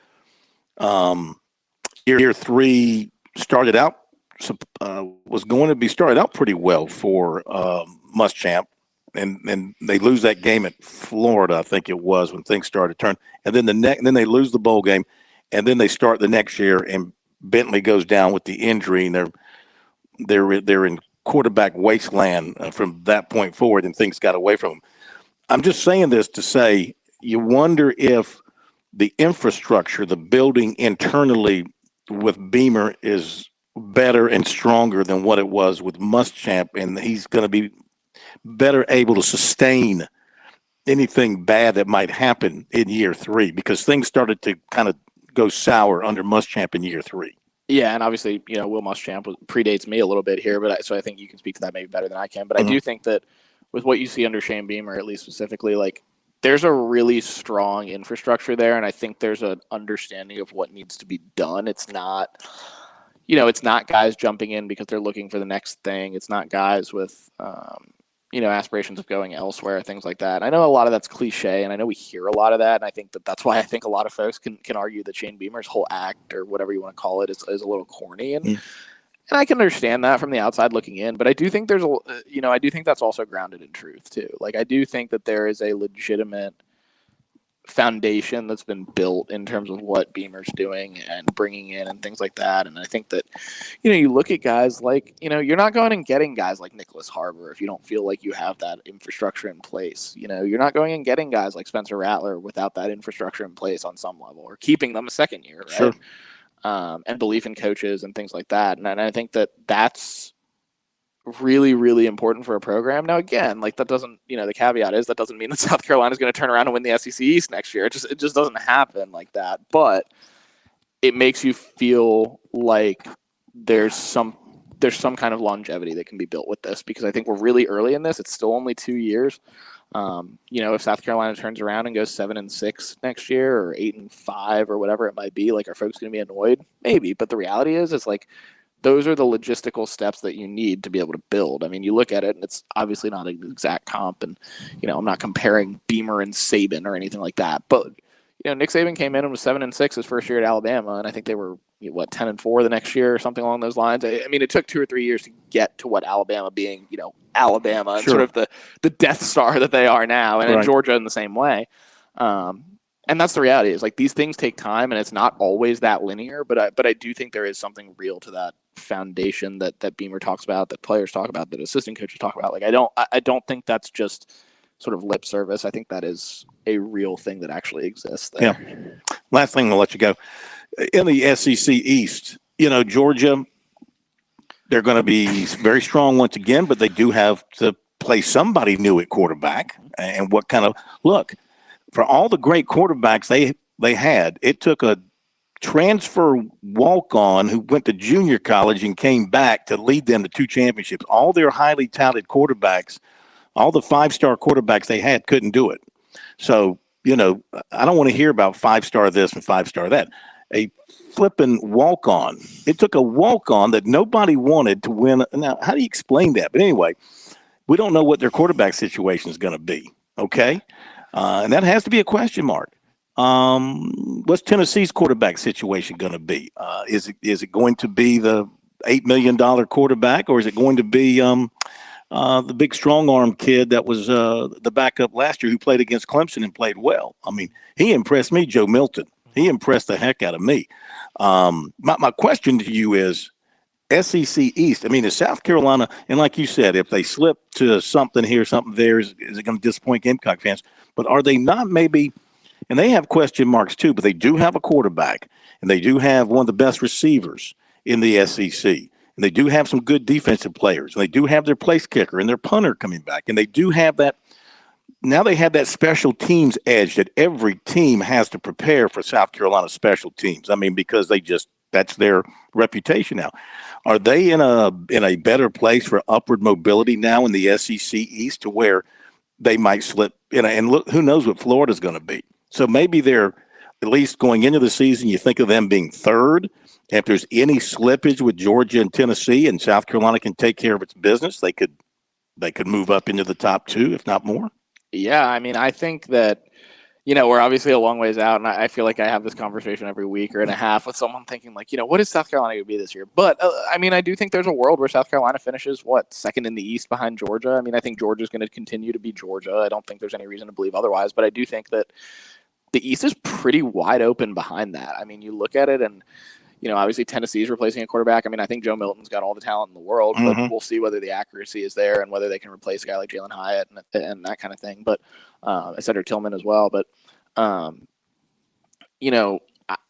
year 3 started out pretty well for Muschamp, and they lose that game at Florida, I think it was, when things started to turn, and then they lose the bowl game, and then they start the next year, and Bentley goes down with the injury, and they're in quarterback wasteland from that point forward, and things got away from them. I'm just saying this to say you wonder if the infrastructure, the building internally with Beamer is better and stronger than what it was with Muschamp, and he's going to be better able to sustain anything bad that might happen in year 3 because things started to kind of go sour under Muschamp in year 3. Yeah, and obviously, Will Muschamp predates me a little bit here, so I think you can speak to that maybe better than I can. But I do think that with what you see under Shane Beamer, at least specifically, like there's a really strong infrastructure there, and I think there's an understanding of what needs to be done. It's not, it's not guys jumping in because they're looking for the next thing. It's not guys with, aspirations of going elsewhere, things like that. I know a lot of that's cliche, and I know we hear a lot of that, and I think that's why I think a lot of folks can argue that Shane Beamer's whole act, or whatever you want to call it, is a little corny, and I can understand that from the outside looking in, but I do think I do think that's also grounded in truth too. Like I do think that there is a legitimate foundation that's been built in terms of what Beamer's doing and bringing in and things like that. And I think that, you look at guys like, you're not going and getting guys like Nicholas Harbor if you don't feel like you have that infrastructure in place. You're not going and getting guys like Spencer Rattler without that infrastructure in place on some level, or keeping them a second year, right? Sure. And belief in coaches and things like that. And I think that that's really, really important for a program. Now, again, like that doesn't, the caveat is that doesn't mean that South Carolina is going to turn around and win the SEC East next year. It just doesn't happen like that. But it makes you feel like there's some kind of longevity that can be built with this, because I think we're really early in this. It's still only 2 years. If South Carolina turns around and goes 7-6 next year, or 8-5, or whatever it might be, like, are folks going to be annoyed? Maybe. But the reality is like, those are the logistical steps that you need to be able to build. I mean, you look at it, and it's obviously not an exact comp, and I'm not comparing Beamer and Saban or anything like that. But Nick Saban came in and was 7-6 his first year at Alabama, and I think they were 10-4 the next year or something along those lines. I mean, it took 2 or 3 years to get to what Alabama being, Alabama, and sort of the Death Star that they are now, and in Georgia in the same way. And that's the reality, is like these things take time, and it's not always that linear. But I do think there is something real to that foundation that Beamer talks about, that players talk about, that assistant coaches talk about. Like I don't think that's just sort of lip service. I think that is a real thing that actually exists there. Yeah. Last thing, we'll let you go. In the SEC East, Georgia, they're going to be very strong once again, but they do have to play somebody new at quarterback. And what kind of look for all the great quarterbacks they had, it took a transfer walk-on who went to junior college and came back to lead them to 2 championships. All their highly touted quarterbacks, all the 5-star quarterbacks they had, couldn't do it. So, I don't want to hear about 5-star this and 5-star that. A flipping walk-on. It took a walk-on that nobody wanted to win. Now, how do you explain that? But anyway, we don't know what their quarterback situation is going to be, okay? And that has to be a question mark. What's Tennessee's quarterback situation going to be? Is it going to be the $8 million quarterback, or is it going to be the big strong arm kid that was the backup last year who played against Clemson and played well. I mean, he impressed me, Joe Milton. He impressed the heck out of me. My question to you is SEC East. I mean, is South Carolina, and like you said, if they slip to something here, something there, is it going to disappoint Gamecock fans? But are they not maybe, and they have question marks too, but they do have a quarterback, and they do have one of the best receivers in the SEC. And they do have some good defensive players. And they do have their place kicker and their punter coming back. And they do have that. Now they have that special teams edge that every team has to prepare for South Carolina special teams. I mean, because that's their reputation now. Are they in a better place for upward mobility now in the SEC East to where they might slip? And look, who knows what Florida's going to be? So maybe they're at least going into the season, you think of them being third. If there's any slippage with Georgia and Tennessee and South Carolina can take care of its business, they could move up into the top two, if not more. Yeah, I mean, I think that, we're obviously a long ways out, and I feel like I have this conversation every week or and a half with someone thinking like, what is South Carolina going to be this year? But, I mean, I do think there's a world where South Carolina finishes, second in the East behind Georgia? I mean, I think Georgia's going to continue to be Georgia. I don't think there's any reason to believe otherwise, but I do think that the East is pretty wide open behind that. I mean, you look at it and, obviously Tennessee is replacing a quarterback. I mean, I think Joe Milton's got all the talent in the world, but we'll see whether the accuracy is there and whether they can replace a guy like Jalen Hyatt and that kind of thing. But Cedric Tillman as well. But, I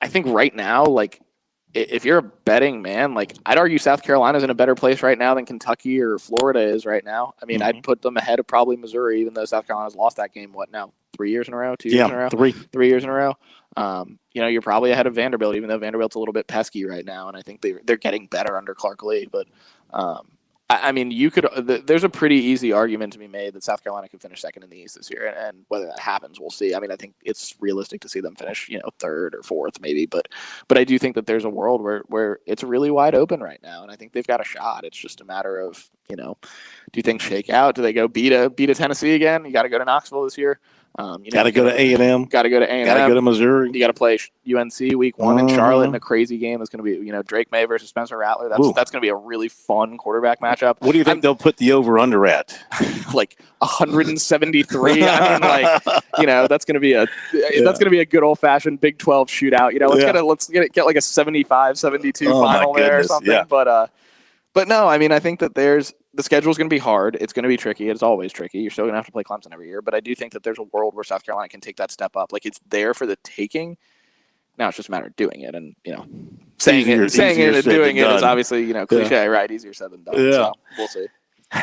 think right now, like, if you're a betting man, like, I'd argue South Carolina's in a better place right now than Kentucky or Florida is right now. I mean, I'd put them ahead of probably Missouri, even though South Carolina's lost that game, 3 years in a row, 2 years in a row? 3 years in a row. You're probably ahead of Vanderbilt, even though Vanderbilt's a little bit pesky right now, and I think they're getting better under Clark Lee. But I mean, there's a pretty easy argument to be made that South Carolina could finish second in the East this year, and whether that happens, we'll see. I mean, I think it's realistic to see them finish, third or fourth maybe, but I do think that there's a world where it's really wide open right now, and I think they've got a shot. It's just a matter of, do things shake out? Do they go beat a Tennessee again? You got to go to Knoxville this year. Got to go to A&M. Got to go to A&M. Got to go to Missouri. You got to play UNC week 1 in Charlotte in a crazy game. That's going to be, Drake May versus Spencer Rattler. That's going to be a really fun quarterback matchup. What do you think they'll put the over/under at? Like 173. I mean, that's going to be a good old fashioned Big 12 shootout. Let's get like a 75-72 final there or something. Yeah. But no, I mean, I think that the schedule is going to be hard. It's going to be tricky. It's always tricky. You're still going to have to play Clemson every year. But I do think that there's a world where South Carolina can take that step up. Like, it's there for the taking. Now it's just a matter of doing it. And, saying it and doing it is obviously, cliche, right? Easier said than done. Yeah. So we'll see.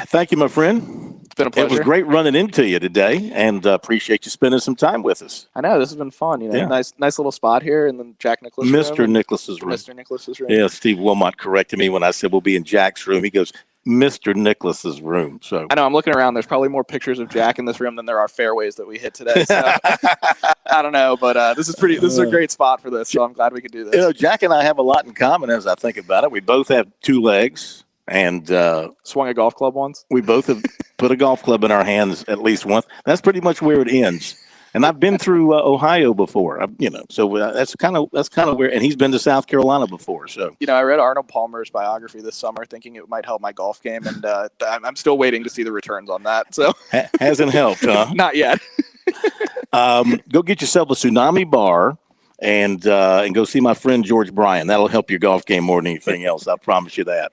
Thank you, my friend. It's been a pleasure. It was great running into you today, and appreciate you spending some time with us. I know. This has been fun. Nice little spot here, and then Jack Nicklaus' Mr. Nicklaus's room. Mr. Nicklaus's room. Yeah, Steve Wilmot corrected me when I said we'll be in Jack's room. He goes, Mr. Nicklaus's room. So I know. I'm looking around. There's probably more pictures of Jack in this room than there are fairways that we hit today. So I don't know, but this is a great spot for this. So I'm glad we could do this. Jack and I have a lot in common as I think about it. We both have 2 legs. And swung a golf club once. We both have put a golf club in our hands at least once. That's pretty much where it ends. And I've been through Ohio before, so that's kind of where. And he's been to South Carolina before. So I read Arnold Palmer's biography this summer, thinking it might help my golf game, and I'm still waiting to see the returns on that. So hasn't helped, huh? Not yet. Go get yourself a Tsunami bar. And go see my friend George Bryan. That'll help your golf game more than anything else. I promise you that.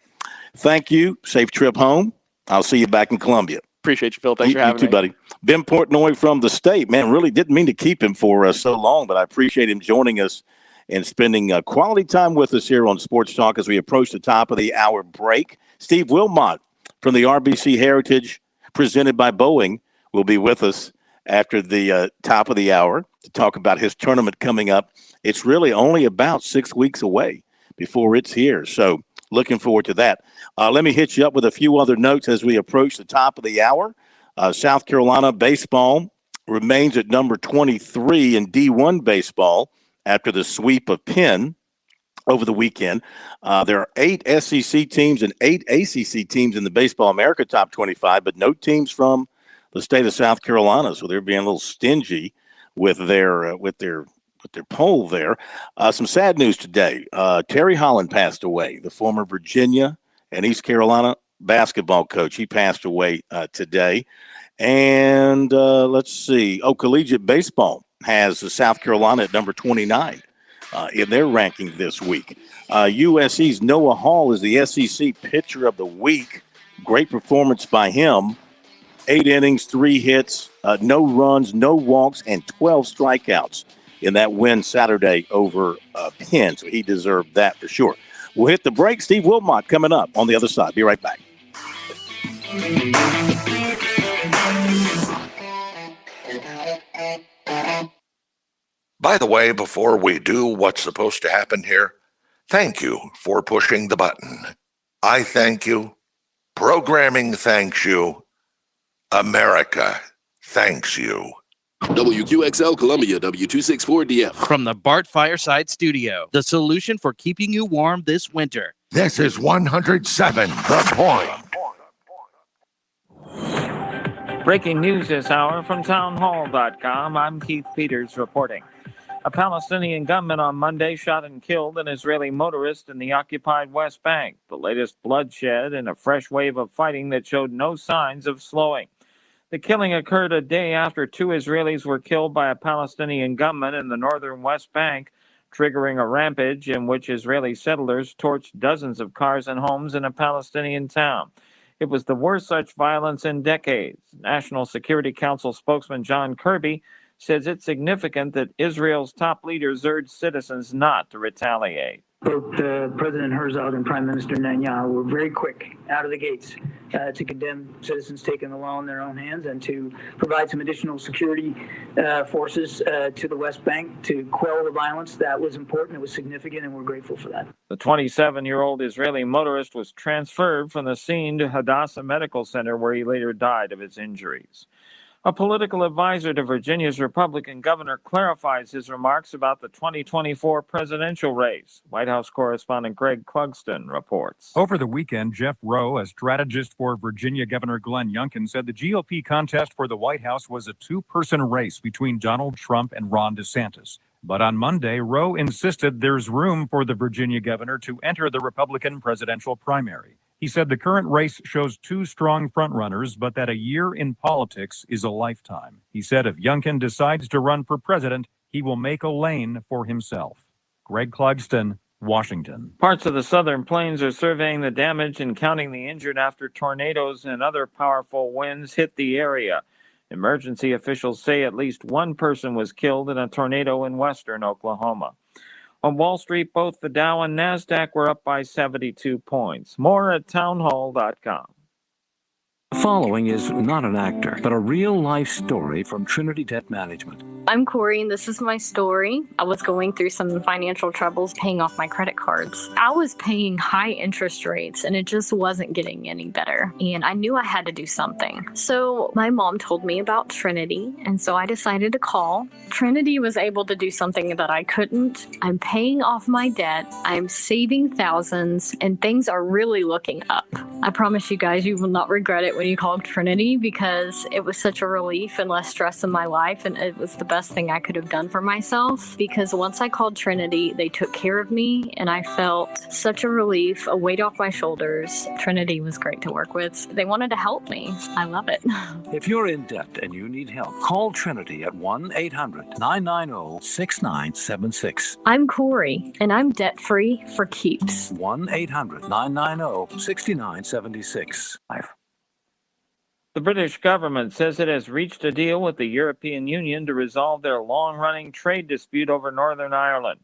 Thank you. Safe trip home. I'll see you back in Columbia. Appreciate you, Phil. Thanks for having me. You too, buddy. Ben Portnoy from the state. Man, really didn't mean to keep him for so long, but I appreciate him joining us and spending quality time with us here on Sports Talk as we approach the top of the hour break. Steve Wilmot from the RBC Heritage, presented by Boeing, will be with us after the top of the hour to talk about his tournament coming up. It's really only about 6 weeks away before it's here. So looking forward to that. Let me hit you up with a few other notes as we approach the top of the hour. South Carolina baseball remains at number 23 in D1 baseball after the sweep of Penn over the weekend. There are 8 SEC teams and 8 ACC teams in the Baseball America top 25, but no teams from the state of South Carolina. So they're being a little stingy with their poll there. Some sad news today. Terry Holland passed away, the former Virginia and East Carolina basketball coach. He passed away today. And let's see. Collegiate baseball has South Carolina at number 29 in their ranking this week. USC's Noah Hall is the SEC Pitcher of the Week. Great performance by him. 8 innings, 3 hits, no runs, no walks, and 12 strikeouts in that win Saturday over Penn. So he deserved that for sure. We'll hit the break. Steve Wilmot coming up on the other side. Be right back. By the way, before we do what's supposed to happen here, thank you for pushing the button. I thank you. Programming thanks you. America thanks you. WQXL Columbia, W264DF. From the Bart Fireside Studio, the solution for keeping you warm this winter. This is 107 The Point. Breaking news this hour from townhall.com. I'm Keith Peters reporting. A Palestinian gunman on Monday shot and killed an Israeli motorist in the occupied West Bank. The latest bloodshed and a fresh wave of fighting that showed no signs of slowing. The killing occurred a day after 2 Israelis were killed by a Palestinian gunman in the northern West Bank, triggering a rampage in which Israeli settlers torched dozens of cars and homes in a Palestinian town. It was the worst such violence in decades. National Security Council spokesman John Kirby says it's significant that Israel's top leaders urged citizens not to retaliate. Both President Herzog and Prime Minister Netanyahu were very quick out of the gates to condemn citizens taking the law in their own hands and to provide some additional security forces to the West Bank to quell the violence. That was important, it was significant, and we're grateful for that. The 27-year-old Israeli motorist was transferred from the scene to Hadassah Medical Center, where he later died of his injuries. A political advisor to Virginia's Republican governor clarifies his remarks about the 2024 presidential race. White House correspondent Greg Clugston reports. Over the weekend, Jeff Rowe, a strategist for Virginia Governor Glenn Youngkin, said the GOP contest for the White House was a 2-person race between Donald Trump and Ron DeSantis. But on Monday, Rowe insisted there's room for the Virginia governor to enter the Republican presidential primary. He said the current race shows 2 strong frontrunners, but that a year in politics is a lifetime. He said if Youngkin decides to run for president, he will make a lane for himself. Greg Clugston, Washington. Parts of the Southern Plains are surveying the damage and counting the injured after tornadoes and other powerful winds hit the area. Emergency officials say at least 1 person was killed in a tornado in western Oklahoma. On Wall Street, both the Dow and NASDAQ were up by 72 points. More at townhall.com. The following is not an actor, but a real-life story from Trinity Debt Management. I'm Corey, and this is my story. I was going through some financial troubles paying off my credit cards. I was paying high interest rates, and it just wasn't getting any better. And I knew I had to do something. So my mom told me about Trinity, and so I decided to call. Trinity was able to do something that I couldn't. I'm paying off my debt. I'm saving thousands, and things are really looking up. I promise you guys, you will not regret it when you call Trinity, because it was such a relief and less stress in my life, and it was the best thing I could have done for myself, because once I called Trinity, they took care of me, and I felt such a relief, a weight off my shoulders. Trinity was great to work with. They wanted to help me. I love it. If you're in debt and you need help, call Trinity at 1-800-990-6976. I'm Corey, and I'm debt-free for keeps. 1-800-990-6976. The British government says it has reached a deal with the European Union to resolve their long-running trade dispute over Northern Ireland.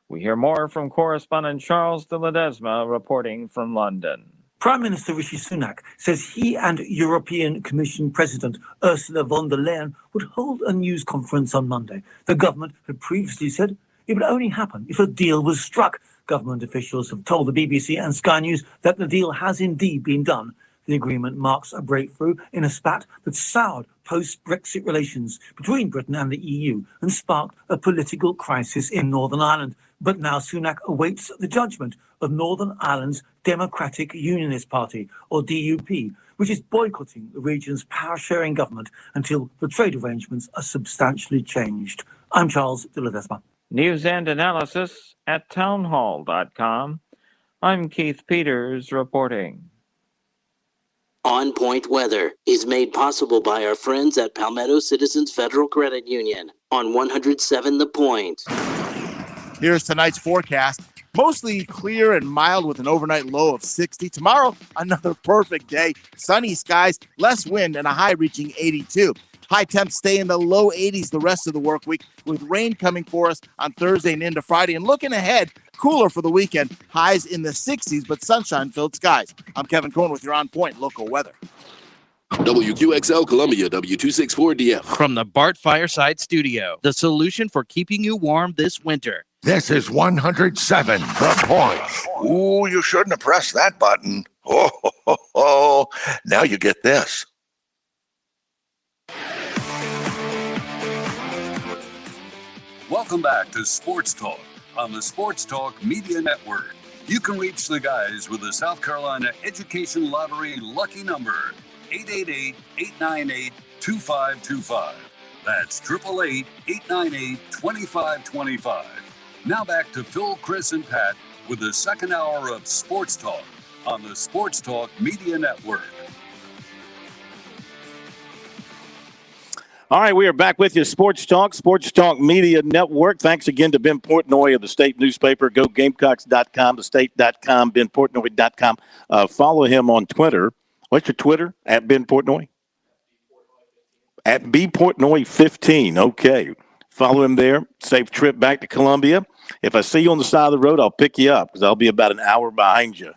We hear more from correspondent Charles de Ledesma reporting from London. Prime Minister Rishi Sunak says he and European Commission President Ursula von der Leyen would hold a news conference on Monday. The government had previously said it would only happen if a deal was struck. Government officials have told the BBC and Sky News that the deal has indeed been done. The agreement marks a breakthrough in a spat that soured post-Brexit relations between Britain and the EU and sparked a political crisis in Northern Ireland. But now Sunak awaits the judgment of Northern Ireland's Democratic Unionist Party, or DUP, which is boycotting the region's power-sharing government until the trade arrangements are substantially changed. I'm Charles de Ledesma. News and analysis at townhall.com. I'm Keith Peters reporting. On Point Weather is made possible by our friends at Palmetto Citizens Federal Credit Union on 107 The Point. Here's tonight's forecast. Mostly clear and mild with an overnight low of 60. Tomorrow, another perfect day. Sunny skies, less wind, and a high reaching 82. High temps stay in the low 80s the rest of the work week, with rain coming for us on Thursday and into Friday. And looking ahead, cooler for the weekend. Highs in the 60s, but sunshine-filled skies. I'm Kevin Cohen with your On Point local weather. WQXL Columbia, W264DF. From the Bart Fireside Studio, the solution for keeping you warm this winter. This is 107 The Point. Ooh, you shouldn't have pressed that button. Oh. Now you get this. Welcome back to Sports Talk on the Sports Talk Media Network. You can reach the guys with the South Carolina Education Lottery lucky number, 888-898-2525. That's 888-898-2525. Now back to Phil, Chris, and Pat with the second hour of Sports Talk on the Sports Talk Media Network. All right, we are back with you, Sports Talk Media Network. Thanks again to Ben Portnoy of the State newspaper, GoGamecocks.com, thestate.com, BenPortnoy.com. Follow him on Twitter. What's your Twitter? At Ben Portnoy? At BPortnoy15. Okay. Follow him there. Safe trip back to Columbia. If I see you on the side of the road, I'll pick you up because I'll be about an hour behind you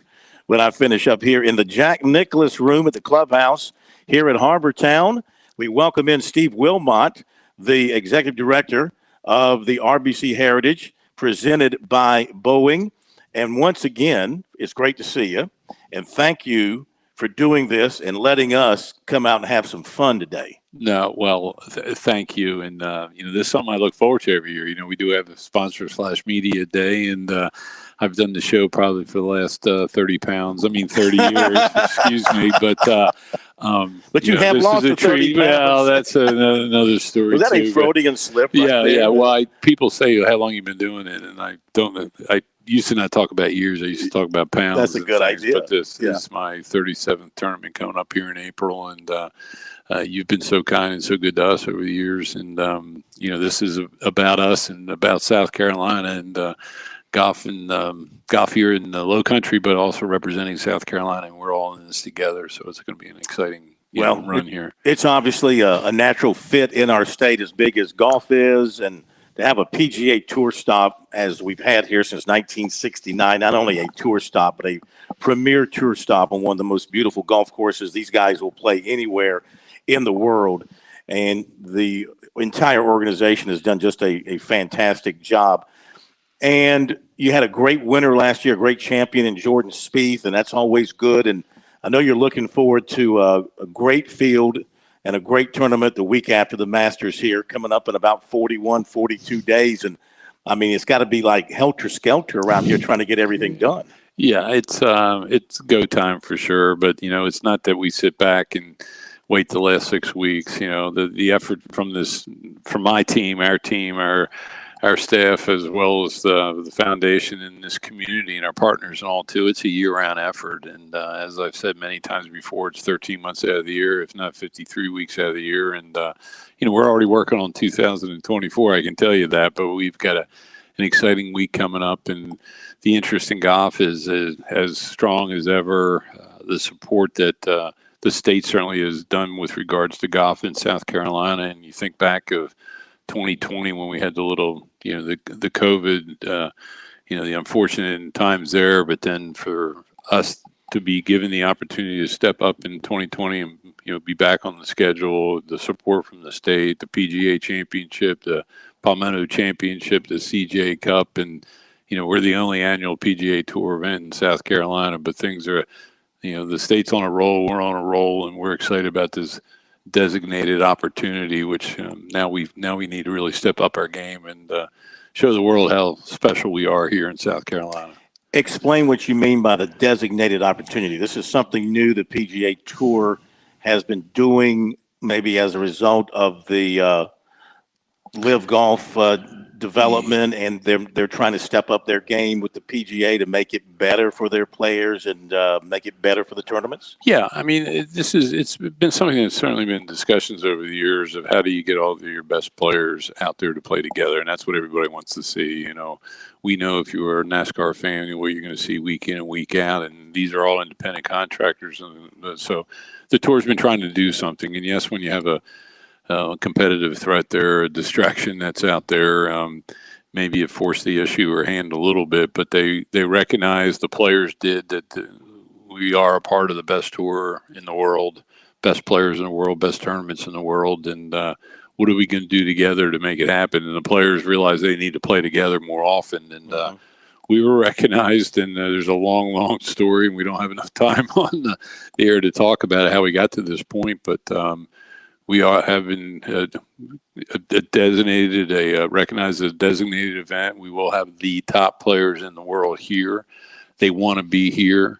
when I finish up here in the Jack Nicklaus room at the clubhouse here at Harbor Town. We welcome in Steve Wilmot, the executive director of the RBC Heritage, presented by Boeing. And once again, it's great to see you. And thank you for doing this and letting us come out and have some fun today. No, well, thank you. And, this is something I look forward to every year. We do have a sponsor/media day, and I've done the show probably for the last 30 years, excuse me. But you have lost the 30 pounds. Well, that's another story. Was that too, a Freudian slip? Yeah. Well, people say, how long you been doing it? And I don't know. I used to not talk about years. I used to talk about pounds. That's a good idea. But this is my 37th tournament coming up here in April. And you've been so kind and so good to us over the years. And, this is about us and about South Carolina and golf here in the Low Country, but also representing South Carolina. And we're all in this together. So it's going to be an exciting run here. It's obviously a natural fit in our state as big as golf is. And to have a PGA Tour stop, as we've had here since 1969, not only a tour stop, but a premier tour stop on one of the most beautiful golf courses. These guys will play anywhere in the world. And the entire organization has done just a fantastic job. And you had a great winner last year, a great champion in Jordan Spieth, and that's always good. And I know you're looking forward to a great field and a great tournament the week after the Masters here, coming up in about 41, 42 days. And, it's got to be like helter-skelter around here trying to get everything done. Yeah, it's go time for sure. But, it's not that we sit back and wait the last 6 weeks. The effort from my team, our staff, as well as the foundation and this community and our partners and all too, it's a year-round effort. And as I've said many times before, it's 13 months out of the year, if not 53 weeks out of the year. And, we're already working on 2024, I can tell you that, but we've got an exciting week coming up, and the interest in golf is as strong as ever. The support that the state certainly has done with regards to golf in South Carolina. And you think back of 2020 when we had the little, the COVID, the unfortunate times there, but then for us to be given the opportunity to step up in 2020 and, be back on the schedule, the support from the state, the PGA Championship, the Palmetto Championship, the CJ Cup, and, we're the only annual PGA Tour event in South Carolina, but things are, the state's on a roll, we're on a roll, and we're excited about this designated opportunity, which now we need to really step up our game and show the world how special we are here in South Carolina. Explain what you mean by the designated opportunity. This is something new the PGA Tour has been doing, maybe as a result of the Live Golf development, and they're trying to step up their game with the PGA to make it better for their players and make it better for the tournaments? Yeah, I mean, it's been something that's certainly been discussions over the years of how do you get all of your best players out there to play together, and that's what everybody wants to see. We know if you're a NASCAR fan, what you're going to see week in and week out, and these are all independent contractors, and so the tour's been trying to do something. And yes, when you have a competitive threat there, a distraction that's out there, maybe it forced the issue or hand a little bit, but they recognize, the players did, that we are a part of the best tour in the world, best players in the world, best tournaments in the world, and what are we going to do together to make it happen? And the players realize they need to play together more often, and we were recognized, and there's a long story, and we don't have enough time on the air to talk about how we got to this point, but we have been recognized as a designated event. We will have the top players in the world here. They want to be here.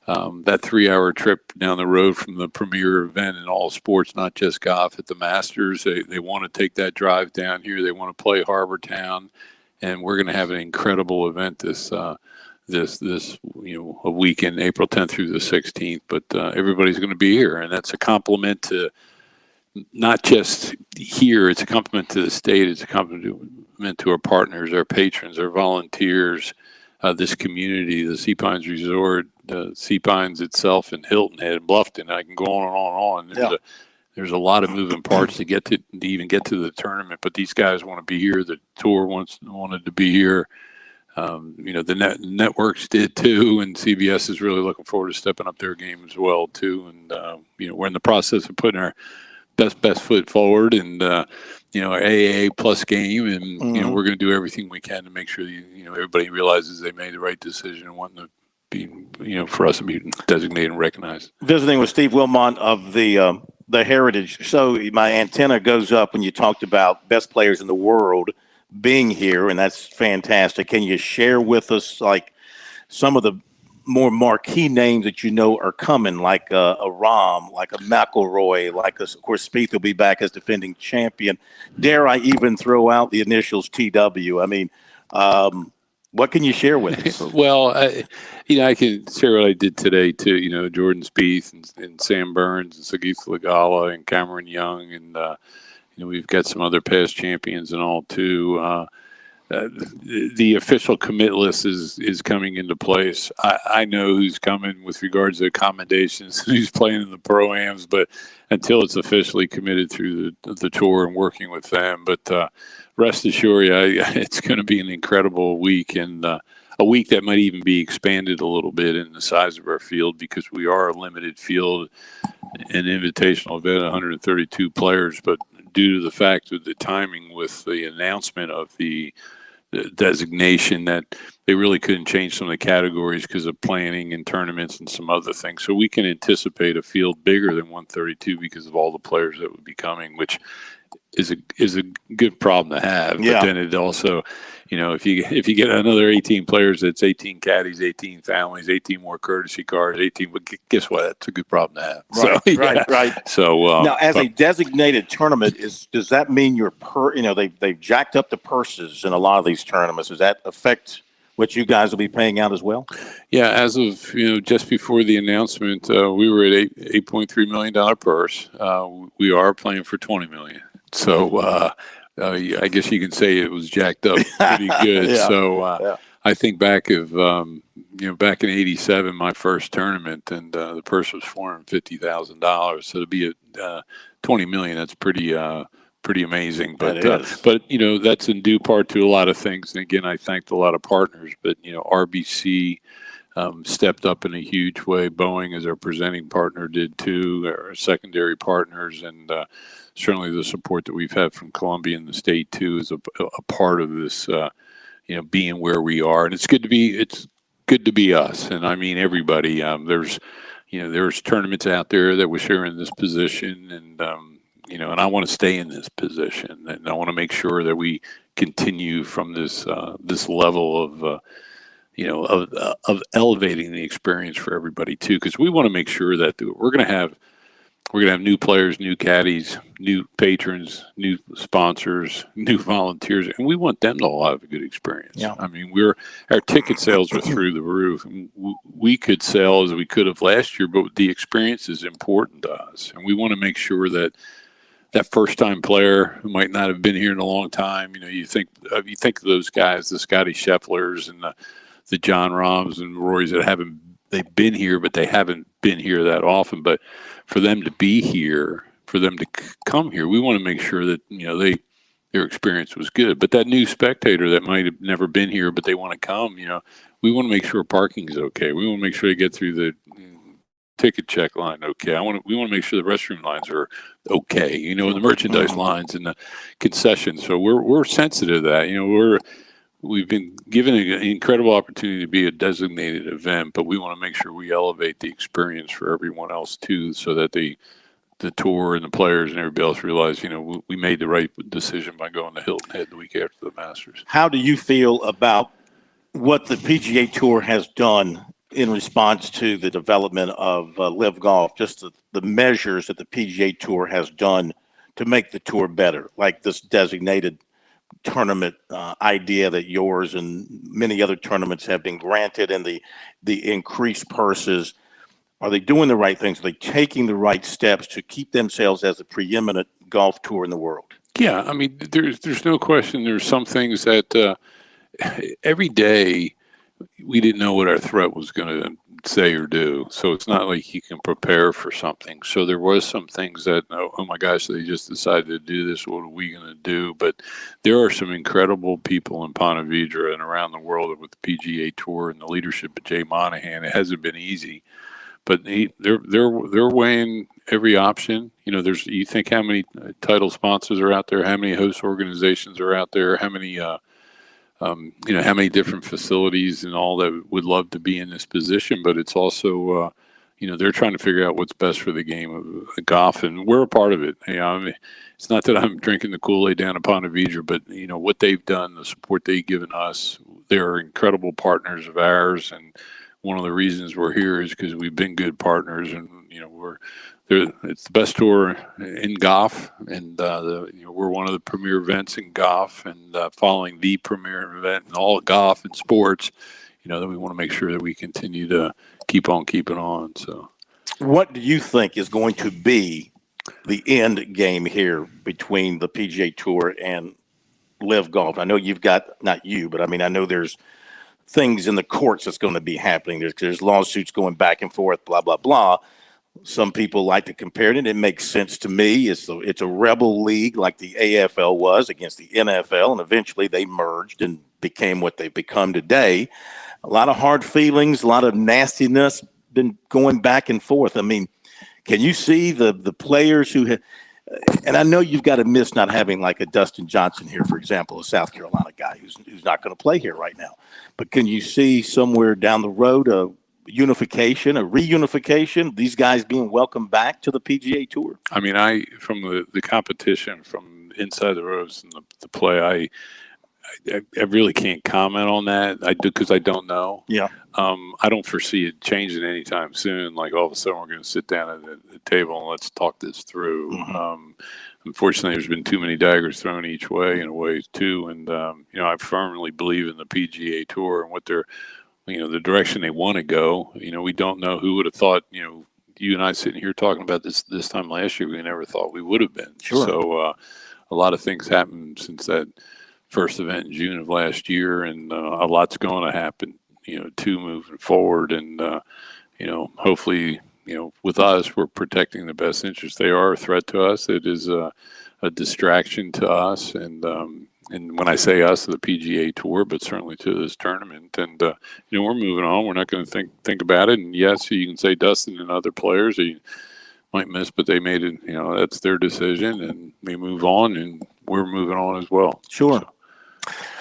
That 3-hour trip down the road from the premier event in all sports, not just golf, at the Masters, they want to take that drive down here. They want to play Harbor Town, and we're going to have an incredible event this a weekend, April 10th through the 16th. But everybody's going to be here, and that's a compliment to not just here. It's a compliment to the state. It's a compliment to our partners, our patrons, our volunteers, this community, the Sea Pines Resort, Sea Pines itself, and Hilton Head and Bluffton. I can go on and on and on. There's a lot of moving parts to even get to the tournament, but these guys want to be here. The tour wanted to be here. The networks did too, and CBS is really looking forward to stepping up their game as well too. And we're in the process of putting our best foot forward, and our AAA plus game, and we're going to do everything we can to make sure everybody realizes they made the right decision and wanting to be for us to be designated and recognized. Visiting with Steve Wilmot of the Heritage. So my antenna goes up when you talked about best players in the world being here, and that's fantastic. Can you share with us like some of the more marquee names that are coming, like a Rahm, like a McIlroy, of course, Spieth will be back as defending champion. Dare I even throw out the initials TW? I mean, what can you share with us? Well, I can share what I did today too. Jordan Spieth and Sam Burns and Sagith Lagala and Cameron Young, and we've got some other past champions and all too. The official commit list is coming into place. I know who's coming with regards to accommodations, who's playing in the pro-ams, but until it's officially committed through the tour and working with them. But rest assured, it's going to be an incredible week, and a week that might even be expanded a little bit in the size of our field, because we are a limited field, an invitational event, 132 players, but due to the fact of the timing with the announcement of the designation, that they really couldn't change some of the categories because of planning and tournaments and some other things. So we can anticipate a field bigger than 132 because of all the players that would be coming, which is a good problem to have. Yeah. But then it also, if you get another 18 players, it's 18 caddies, 18 families, 18 more courtesy cars, 18. But guess what? That's a good problem to have. Right. So now, as a designated tournament, does that mean they've jacked up the purses in a lot of these tournaments? Does that affect what you guys will be paying out as well? Yeah, as of just before the announcement, we were at $8.3 million purse. We are playing for $20 million. So I guess you can say it was jacked up pretty good. Yeah. So I think back back in '87, my first tournament, and the purse was $450,000. So to be at $20 million, that's pretty amazing. But that's in due part to a lot of things. And again, I thanked a lot of partners, but RBC stepped up in a huge way. Boeing, as our presenting partner, did too. Our secondary partners, and certainly the support that we've had from Columbia and the state too is a part of this. Being where we are, and it's good to be us. And I mean everybody. There's tournaments out there that wish they were in this position, and and I want to stay in this position, and I want to make sure that we continue from this level of elevating the experience for everybody too, because we want to make sure that we're going we're going to have new players, new caddies, new patrons, new sponsors, new volunteers, and we want them to all have a good experience. Yeah. I mean, our ticket sales are through the roof. We could sell as we could have last year, but the experience is important to us, and we want to make sure that first-time player who might not have been here in a long time, you think of those guys, the Scotty Schefflers and the John Rahms and Roys that they've been here, but they haven't been here that often. But for them to be here, for them to come here, we want to make sure that their experience was good. But that new spectator that might have never been here, but they want to come, we want to make sure parking is okay. We want to make sure they get through the ticket check line okay. We want to make sure the restroom lines are okay. And the merchandise lines and the concessions. So we're sensitive to that. We've been given an incredible opportunity to be a designated event, but we want to make sure we elevate the experience for everyone else too, so that the tour and the players and everybody else realize, we made the right decision by going to Hilton Head the week after the Masters. How do you feel about what the PGA Tour has done in response to the development of Live Golf, just the measures that the PGA Tour has done to make the tour better, like this designated tournament idea that yours and many other tournaments have been granted, and the increased purses? Are they doing the right things? Are they taking the right steps to keep themselves as the preeminent golf tour in the world? Yeah, I mean, there's no question. There's some things that every day we didn't know what our threat was going to say or do. So it's not like you can prepare for something. So there was some things that, oh my gosh, they just decided to do this. What are we going to do? But there are some incredible people in Ponte Vedra and around the world with the PGA Tour and the leadership of Jay Monahan. It hasn't been easy, but they're weighing every option. You think how many title sponsors are out there, how many host organizations are out there, how many how many different facilities and all that would love to be in this position, but it's also, they're trying to figure out what's best for the game of golf, and we're a part of it. I mean, it's not that I'm drinking the Kool-Aid down at Ponte Vedra, but what they've done, the support they've given us, they're incredible partners of ours, and one of the reasons we're here is because we've been good partners, and it's the best tour in golf, and we're one of the premier events in golf, and following the premier event in all golf and sports. That we want to make sure that we continue to keep on keeping on. So, what do you think is going to be the end game here between the PGA Tour and Live Golf? I know you've got, not you, but I know there's things in the courts that's going to be happening. There's lawsuits going back and forth, blah blah blah. Some people like to compare it, and it makes sense to me. It's a rebel league like the AFL was against the NFL, and eventually they merged and became what they've become today. A lot of hard feelings, a lot of nastiness been going back and forth. I mean, can you see the players who have, and I know you've got to miss not having like a Dustin Johnson here, for example, a South Carolina guy who's not going to play here right now. But can you see somewhere down the road a unification, a reunification, these guys being welcomed back to the PGA Tour? I mean, from the competition, from inside the ropes and the play, I really can't comment on that. I do because I don't know. Yeah. I don't foresee it changing anytime soon. Like all of a sudden we're going to sit down at the table and let's talk this through. Mm-hmm. Unfortunately, there's been too many daggers thrown each way in a way too. And I firmly believe in the PGA Tour and what they're, the direction they want to go. We don't know. Who would have thought, you and I sitting here talking about this time last year, we never thought we would have been. Sure. So a lot of things happened since that first event in June of last year, and a lot's going to happen, too, moving forward. And, hopefully, with us, we're protecting the best interest. They are a threat to us. It is a distraction to us. And when I say us, the PGA Tour, but certainly to this tournament. And, we're moving on. We're not going to think about it. And yes, you can say Dustin and other players you might miss, but they made it, that's their decision, and they move on, and we're moving on as well. Sure.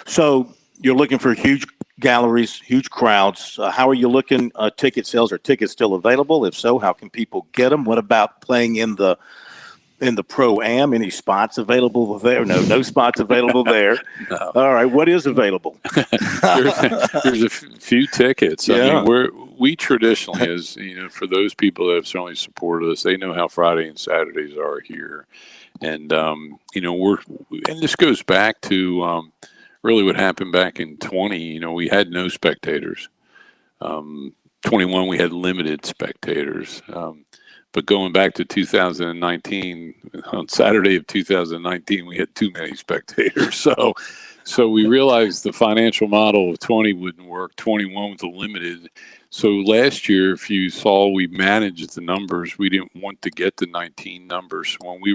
So you're looking for huge galleries, huge crowds. How are you looking? Ticket sales, are tickets still available? If so, how can people get them? What about playing in the Pro-Am? Any spots available there? No spots available there. No. All right. What is available? There's a few tickets. Yeah. I mean, we traditionally, as you know, for those people that have certainly supported us, they know how Friday and Saturdays are here. And, you know, and this goes back to really what happened back in 20. You know, we had no spectators. 21, we had limited spectators. But going back to 2019, on Saturday of 2019, we had too many spectators. So we realized the financial model of 20 wouldn't work. 21 was limited. So last year, if you saw, we managed the numbers. We didn't want to get the 19 numbers. When we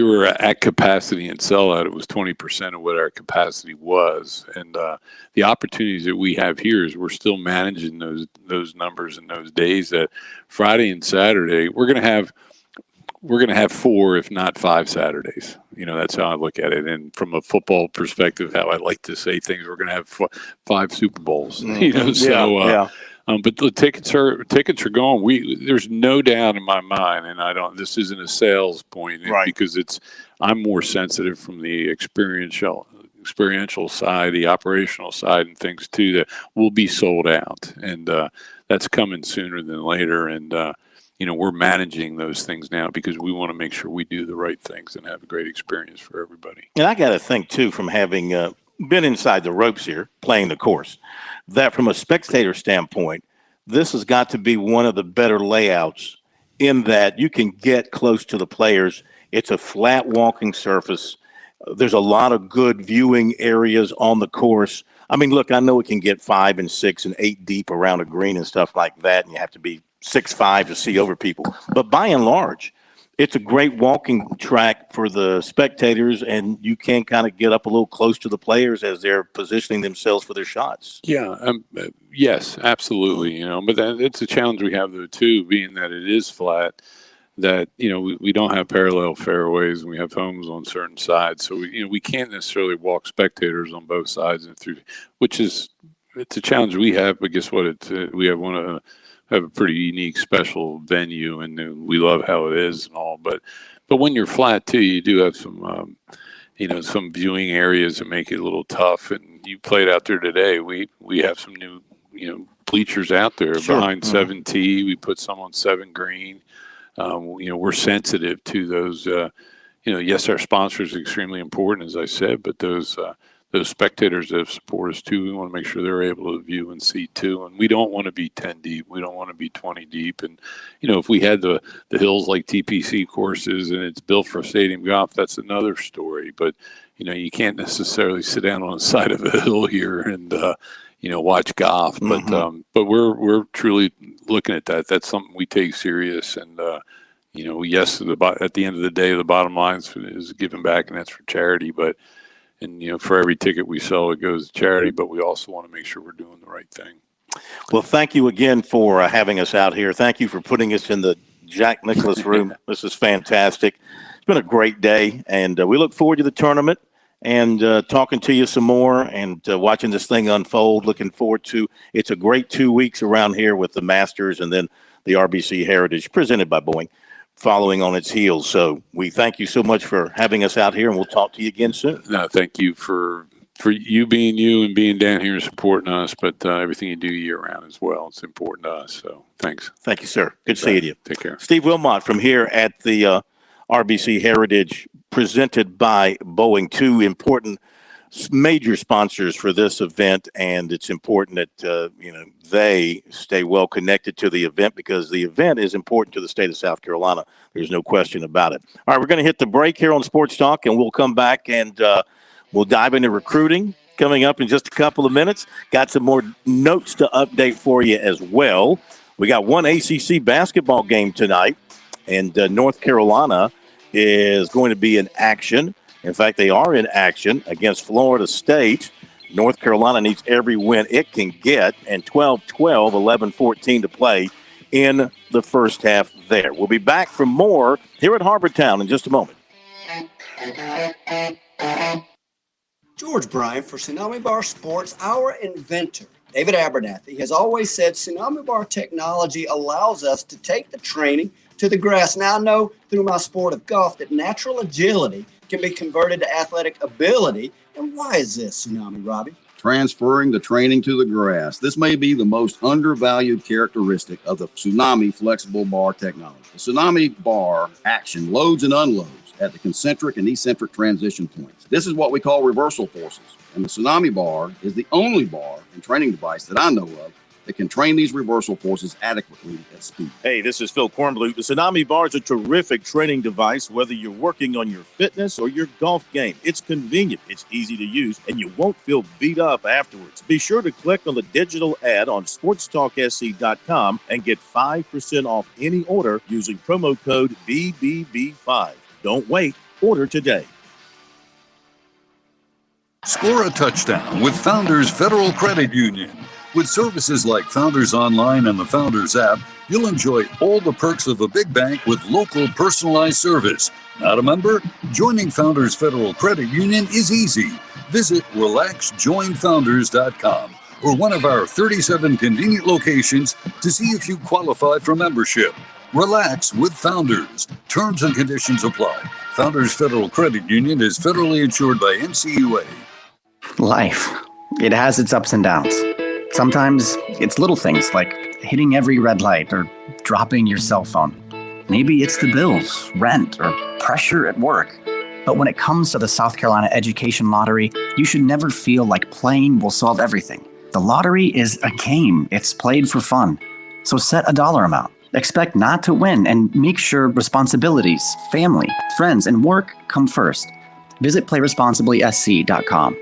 were at capacity and sellout, it was 20% of what our capacity was. And the opportunities that we have here is we're still managing those numbers in those days. That Friday and Saturday, we're going to have 4, if not 5 Saturdays. You know, that's how I look at it. And from a football perspective, how I like to say things, we're going to have 5 Super Bowls. Mm-hmm. You know, so. Yeah. But the tickets are going. There's no doubt in my mind, and this isn't a sales point, right? Because I'm more sensitive from the experiential side, the operational side, and things too that will be sold out, and that's coming sooner than later. And you know, we're managing those things now because we want to make sure we do the right things and have a great experience for everybody. And I got to think too, from having been inside the ropes here, playing the course, that from a spectator standpoint, this has got to be one of the better layouts in that you can get close to the players. It's a flat walking surface. There's a lot of good viewing areas on the course. I mean, look, I know it can get 5 and 6 and 8 deep around a green and stuff like that, and you have to be 6'5" to see over people. But by and large, it's a great walking track for the spectators, and you can kind of get up a little close to the players as they're positioning themselves for their shots. Yeah, yes, absolutely. You know, but it's a challenge we have though too, being that it is flat. That you know we don't have parallel fairways, and we have homes on certain sides, so we can't necessarily walk spectators on both sides and through, it's a challenge we have. But guess what? We have have a pretty unique, special venue, and we love how it is and all. But when you're flat too, you do have some some viewing areas that make it a little tough. And you played out there today. We have some new bleachers out there behind 7T. We put some on 7 green. We're sensitive to those. Yes, our sponsor is extremely important, as I said, but those spectators that support us too, we want to make sure they're able to view and see too. And we don't want to be 10 deep. We don't want to be 20 deep. And, if we had the hills like TPC courses and it's built for stadium golf, that's another story. But, you can't necessarily sit down on the side of a hill here and, watch golf. But we're truly looking at that. That's something we take serious. And, yes, at the end of the day, the bottom line is giving back, and that's for charity. And for every ticket we sell, it goes to charity, but we also want to make sure we're doing the right thing. Well, thank you again for having us out here. Thank you for putting us in the Jack Nicklaus room. This is fantastic. It's been a great day, and we look forward to the tournament and talking to you some more and watching this thing unfold. Looking forward to it's a great 2 weeks around here with the Masters and then the RBC Heritage presented by Boeing following on its heels. So we thank you so much for having us out here, and we'll talk to you again soon. No, thank you for you being you and being down here and supporting us, but everything you do year round as well. It's important to us. So thanks. Thank you, sir. Good seeing you. Take care. Steve Wilmot from here at the RBC Heritage presented by Boeing, 2 important major sponsors for this event, and it's important that they stay well connected to the event because the event is important to the state of South Carolina. There's no question about it. All right, we're going to hit the break here on Sports Talk, and we'll come back and we'll dive into recruiting coming up in just a couple of minutes. Got some more notes to update for you as well. We got one ACC basketball game tonight, and North Carolina is going to be in action. In fact, they are in action against Florida State. North Carolina needs every win it can get, and 12-12, 11-14 to play in the first half there. We'll be back for more here at Harbortown in just a moment. George Bryant for Tsunami Bar Sports, our inventor, David Abernathy, has always said Tsunami Bar technology allows us to take the training to the grass. Now I know through my sport of golf that natural agility can be converted to athletic ability. And why is this, Tsunami, Robbie? transferring the training to the grass. This may be the most undervalued characteristic of the Tsunami flexible bar technology. The Tsunami bar action loads and unloads at the concentric and eccentric transition points. This is what we call reversal forces. And the Tsunami bar is the only bar and training device that I know of that can train these reversal forces adequately at speed. Hey, this is Phil Kornbluth. The Tsunami Bar is a terrific training device, whether you're working on your fitness or your golf game. It's convenient, it's easy to use, and you won't feel beat up afterwards. Be sure to click on the digital ad on SportsTalkSC.com and get 5% off any order using promo code BBB5. Don't wait, order today. Score a touchdown with Founders Federal Credit Union. With services like Founders Online and the Founders app, you'll enjoy all the perks of a big bank with local personalized service. Not a member? Joining Founders Federal Credit Union is easy. Visit relaxjoinfounders.com or one of our 37 convenient locations to see if you qualify for membership. Relax with Founders. Terms and conditions apply. Founders Federal Credit Union is federally insured by NCUA. Life. It has its ups and downs. Sometimes it's little things like hitting every red light or dropping your cell phone. Maybe it's the bills, rent, or pressure at work. But when it comes to the South Carolina Education Lottery, you should never feel like playing will solve everything. The lottery is a game. It's played for fun. So set a dollar amount. Expect not to win and make sure responsibilities, family, friends, and work come first. Visit playresponsiblysc.com.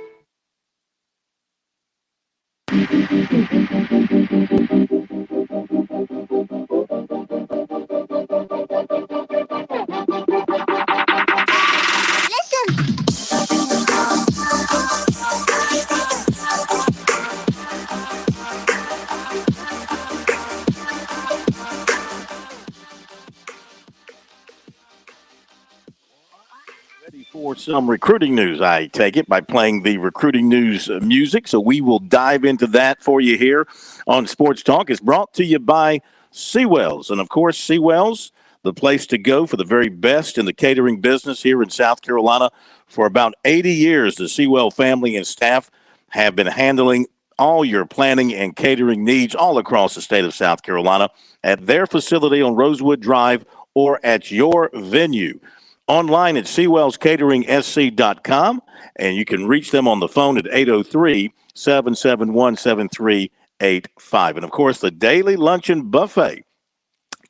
For some recruiting news, I take it, by playing the recruiting news music. So we will dive into that for you here on Sports Talk. It's brought to you by Seawells. And, of course, Seawells, the place to go for the very best in the catering business here in South Carolina. For about 80 years, the Seawell family and staff have been handling all your planning and catering needs all across the state of South Carolina at their facility on Rosewood Drive or at your venue. Online at SeawellsCateringSC.com, and you can reach them on the phone at 803-771-7385. And, of course, the daily luncheon buffet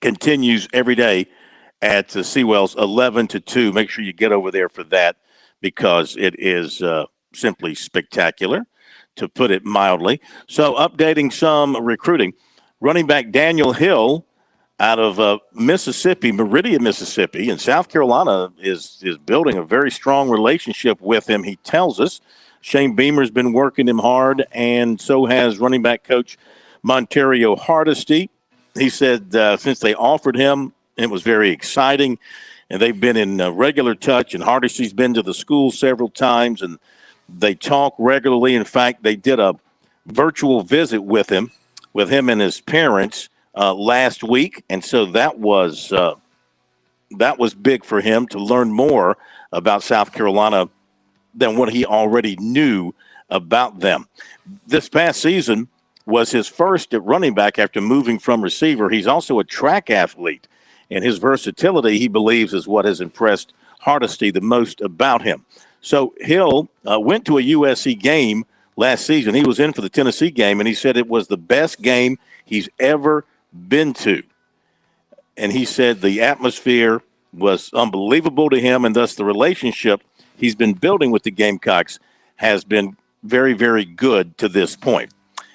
continues every day at Seawells 11 to 2. Make sure you get over there for that because it is simply spectacular, to put it mildly. So updating some recruiting, running back Daniel Hill out of Mississippi, Meridian, Mississippi, and South Carolina is building a very strong relationship with him, he tells us. Shane Beamer's been working him hard, and so has running back coach Montario Hardesty. He said since they offered him, it was very exciting, and they've been in regular touch, and Hardesty's been to the school several times, and they talk regularly. In fact, they did a virtual visit with him and his parents last week, and so that was big for him to learn more about South Carolina than what he already knew about them. This past season was his first at running back after moving from receiver. He's also a track athlete, and his versatility, he believes, is what has impressed Hardesty the most about him. So Hill went to a USC game last season. He was in for the Tennessee game, and he said it was the best game he's ever been to. And he said the atmosphere was unbelievable to him, and thus the relationship he's been building with the Gamecocks has been very, very good to this point.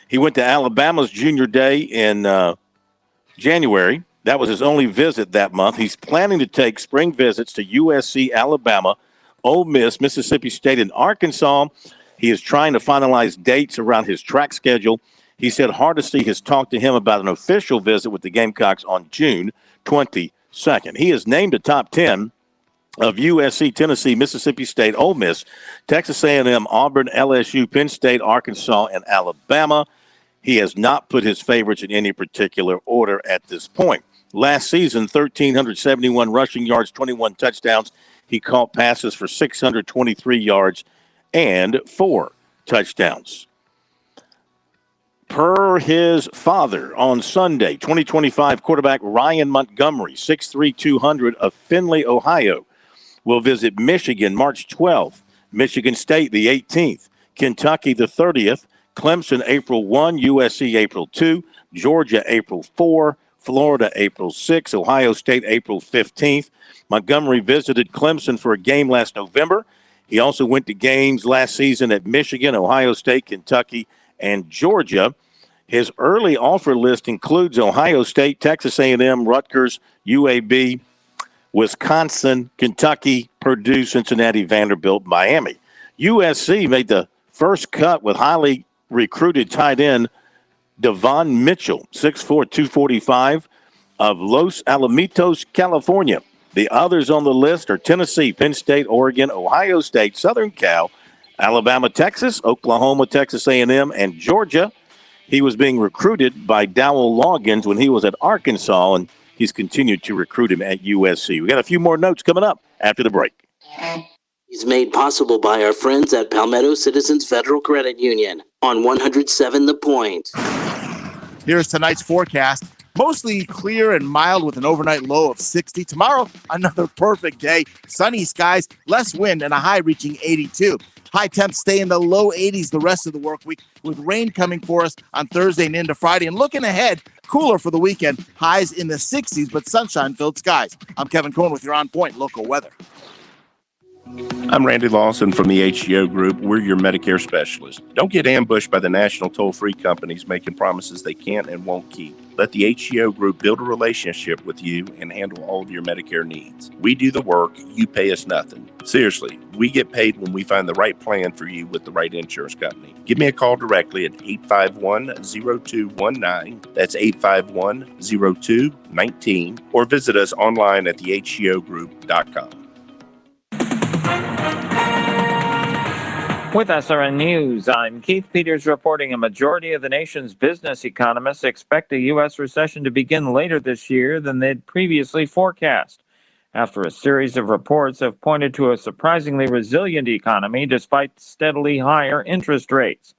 He went to Alabama's junior day in January. That was his only visit that month. He's planning to take spring visits to USC, Alabama, Ole Miss, Mississippi State, and Arkansas. He is trying to finalize dates around his track schedule. He said Hardesty has talked to him about an official visit with the Gamecocks on June 22nd. He is named a top 10 of USC, Tennessee, Mississippi State, Ole Miss, Texas A&M, Auburn, LSU, Penn State, Arkansas, and Alabama. He has not put his favorites in any particular order at this point. Last season, 1,371 rushing yards, 21 touchdowns. He caught passes for 623 yards and 4 touchdowns. Per his father on Sunday, 2025 quarterback Ryan Montgomery, 6'3", 200 of Findlay, Ohio, will visit Michigan March 12th, Michigan State the 18th, Kentucky the 30th, Clemson April 1, USC April 2, Georgia April 4, Florida April 6, Ohio State April 15th. Montgomery visited Clemson for a game last November. He also went to games last season at Michigan, Ohio State, Kentucky, and Georgia. His early offer list includes Ohio State, Texas A&M, Rutgers, UAB, Wisconsin, Kentucky, Purdue, Cincinnati, Vanderbilt, Miami. USC made the first cut with highly recruited tight end Devon Mitchell, 6'4", 245 of Los Alamitos, California. The others on the list are Tennessee, Penn State, Oregon, Ohio State, Southern Cal, Alabama, Texas, Oklahoma, Texas A&M, and Georgia. He was being recruited by Dowell Loggins when he was at Arkansas, and he's continued to recruit him at USC. We got a few more notes coming up after the break. Is made possible by our friends at Palmetto Citizens Federal Credit Union on 107 The Point. Here's tonight's forecast. Mostly clear and mild with an overnight low of 60. Tomorrow, another perfect day. Sunny skies, less wind, and a high reaching 82. High temps stay in the low 80s the rest of the work week, with rain coming for us on Thursday and into Friday. And looking ahead, cooler for the weekend, highs in the 60s, but sunshine-filled skies. I'm Kevin Cohen with your On Point local weather. I'm Randy Lawson from the HGO Group. We're your Medicare specialist. Don't get ambushed by the national toll-free companies making promises they can't and won't keep. Let the HGO Group build a relationship with you and handle all of your Medicare needs. We do the work, you pay us nothing. Seriously, we get paid when we find the right plan for you with the right insurance company. Give me a call directly at 851-0219. That's 851-0219. Or visit us online at thehgogroup.com. With SRN News, I'm Keith Peters reporting a majority of the nation's business economists expect a U.S. recession to begin later this year than they'd previously forecast, after a series of reports have pointed to a surprisingly resilient economy despite steadily higher interest rates.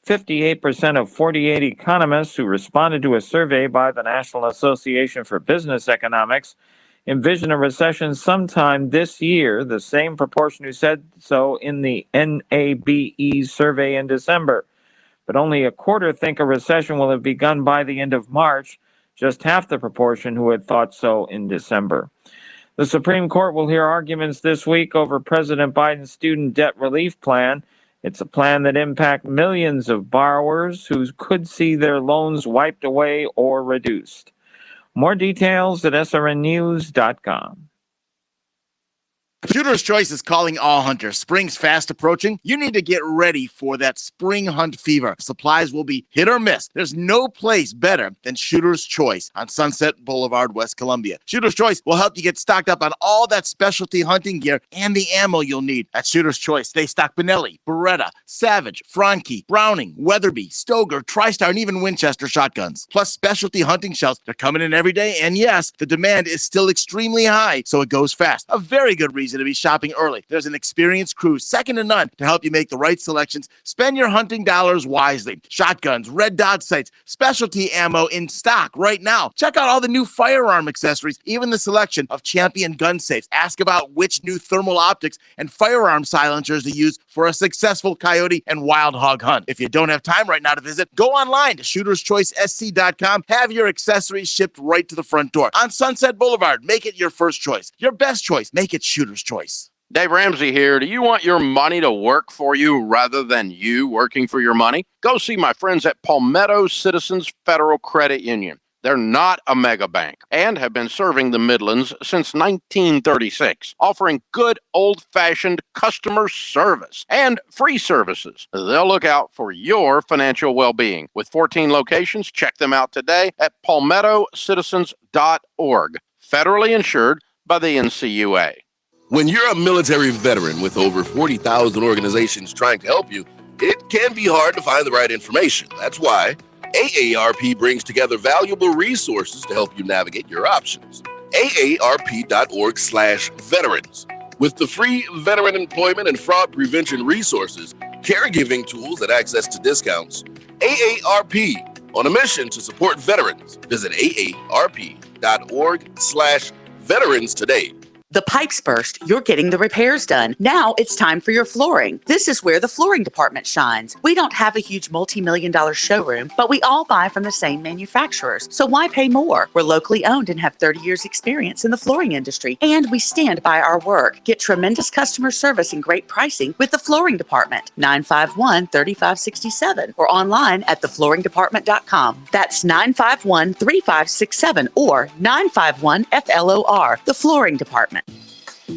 58% of 48 economists who responded to a survey by the National Association for Business Economics envision a recession sometime this year, the same proportion who said so in the NABE survey in December. But only a quarter think a recession will have begun by the end of March, just half the proportion who had thought so in December. The Supreme Court will hear arguments this week over President Biden's student debt relief plan. It's a plan that impacts millions of borrowers who could see their loans wiped away or reduced. More details at srnnews.com. Shooter's Choice is calling all hunters. Spring's fast approaching. You need to get ready for that spring hunt fever. Supplies will be hit or miss. There's no place better than Shooter's Choice on Sunset Boulevard, West Columbia. Shooter's Choice will help you get stocked up on all that specialty hunting gear and the ammo you'll need. At Shooter's Choice, they stock Benelli, Beretta, Savage, Franke, Browning, Weatherby, Stoger, TriStar, and even Winchester shotguns. Plus specialty hunting shells. They're coming in every day, and yes, the demand is still extremely high, so it goes fast. A very good reason to be shopping early. There's an experienced crew, second to none, to help you make the right selections. Spend your hunting dollars wisely. Shotguns, red dot sights, specialty ammo in stock right now. Check out all the new firearm accessories, even the selection of Champion gun safes. Ask about which new thermal optics and firearm silencers to use for a successful coyote and wild hog hunt. If you don't have time right now to visit, go online to shooterschoicesc.com. Have your accessories shipped right to the front door. On Sunset Boulevard, make it your first choice. Your best choice. Make it Shooter's Choice. Dave Ramsey here. Do you want your money to work for you rather than you working for your money? Go see my friends at Palmetto Citizens Federal Credit Union. They're not a mega bank and have been serving the Midlands since 1936, offering good old-fashioned customer service and free services. They'll look out for your financial well-being. With 14 locations, check them out today at palmettocitizens.org. Federally insured by the NCUA. When you're a military veteran with over 40,000 organizations trying to help you, it can be hard to find the right information. That's why AARP brings together valuable resources to help you navigate your options. AARP.org/veterans. With the free veteran employment and fraud prevention resources, caregiving tools and access to discounts, AARP, on a mission to support veterans. Visit aarp.org/veterans today. The pipes burst, you're getting the repairs done. Now it's time for your flooring. This is where the flooring department shines. We don't have a huge multi-million-dollar showroom, but we all buy from the same manufacturers. So why pay more? We're locally owned and have 30 years experience in the flooring industry, and we stand by our work. Get tremendous customer service and great pricing with the flooring department. 951-3567 or online at theflooringdepartment.com. That's 951-3567 or 951-FLOR. The flooring department.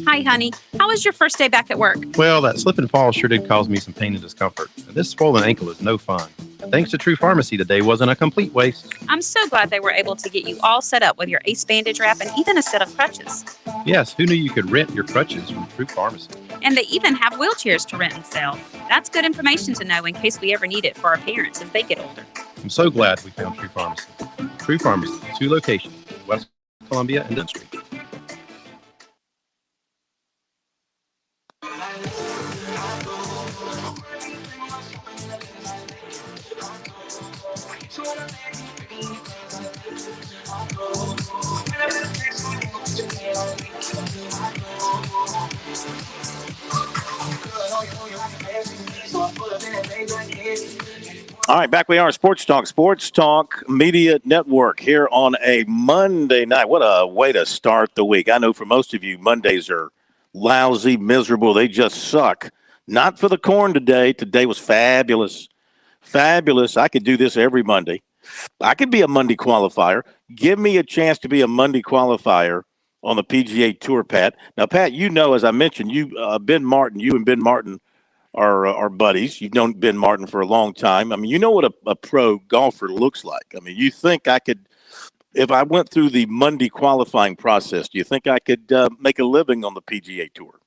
Hi, honey. How was your first day back at work? Well, that slip and fall sure did cause me some pain and discomfort. This swollen ankle is no fun. Thanks to True Pharmacy, today wasn't a complete waste. I'm so glad they were able to get you all set up with your ACE bandage wrap and even a set of crutches. Yes, who knew you could rent your crutches from True Pharmacy? And they even have wheelchairs to rent and sell. That's good information to know in case we ever need it for our parents as they get older. I'm so glad we found True Pharmacy. True Pharmacy, 2 locations, West Columbia and Dunn Street. All right, back we are, Sports Talk Media Network here on a Monday night. What a way to start the week. I know for most of you, Mondays are lousy, miserable. They just suck. Not for the Corn today. Today was fabulous. Fabulous. I could do this every Monday. I could be a Monday qualifier. Give me a chance to be a Monday qualifier on the PGA Tour, Pat. Now, Pat, you know, as I mentioned, you and Ben Martin are buddies. You've known Ben Martin for a long time. I mean, you know what a pro golfer looks like. I mean, you think I could, if I went through the Monday qualifying process, do you think I could make a living on the PGA Tour?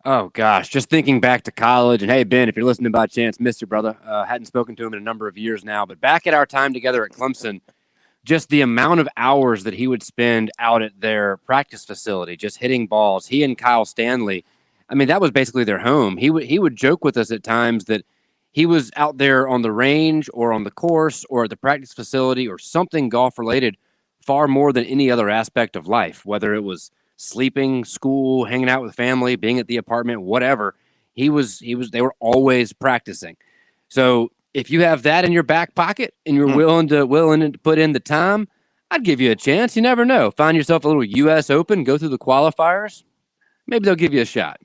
Oh, gosh, just thinking back to college. And, hey, Ben, if you're listening by chance, missed you, brother. Hadn't spoken to him in a number of years now. But back at our time together at Clemson, just the amount of hours that he would spend out at their practice facility, just hitting balls. He and Kyle Stanley, I mean, that was basically their home. He would joke with us at times that he was out there on the range or on the course or at the practice facility or something golf-related far more than any other aspect of life, whether it was sleeping, school, hanging out with family, being at the apartment, whatever. They were always practicing. So if you have that in your back pocket and you're willing to put in the time, I'd give you a chance. You never know. Find yourself a little U.S. Open, go through the qualifiers. Maybe they'll give you a shot.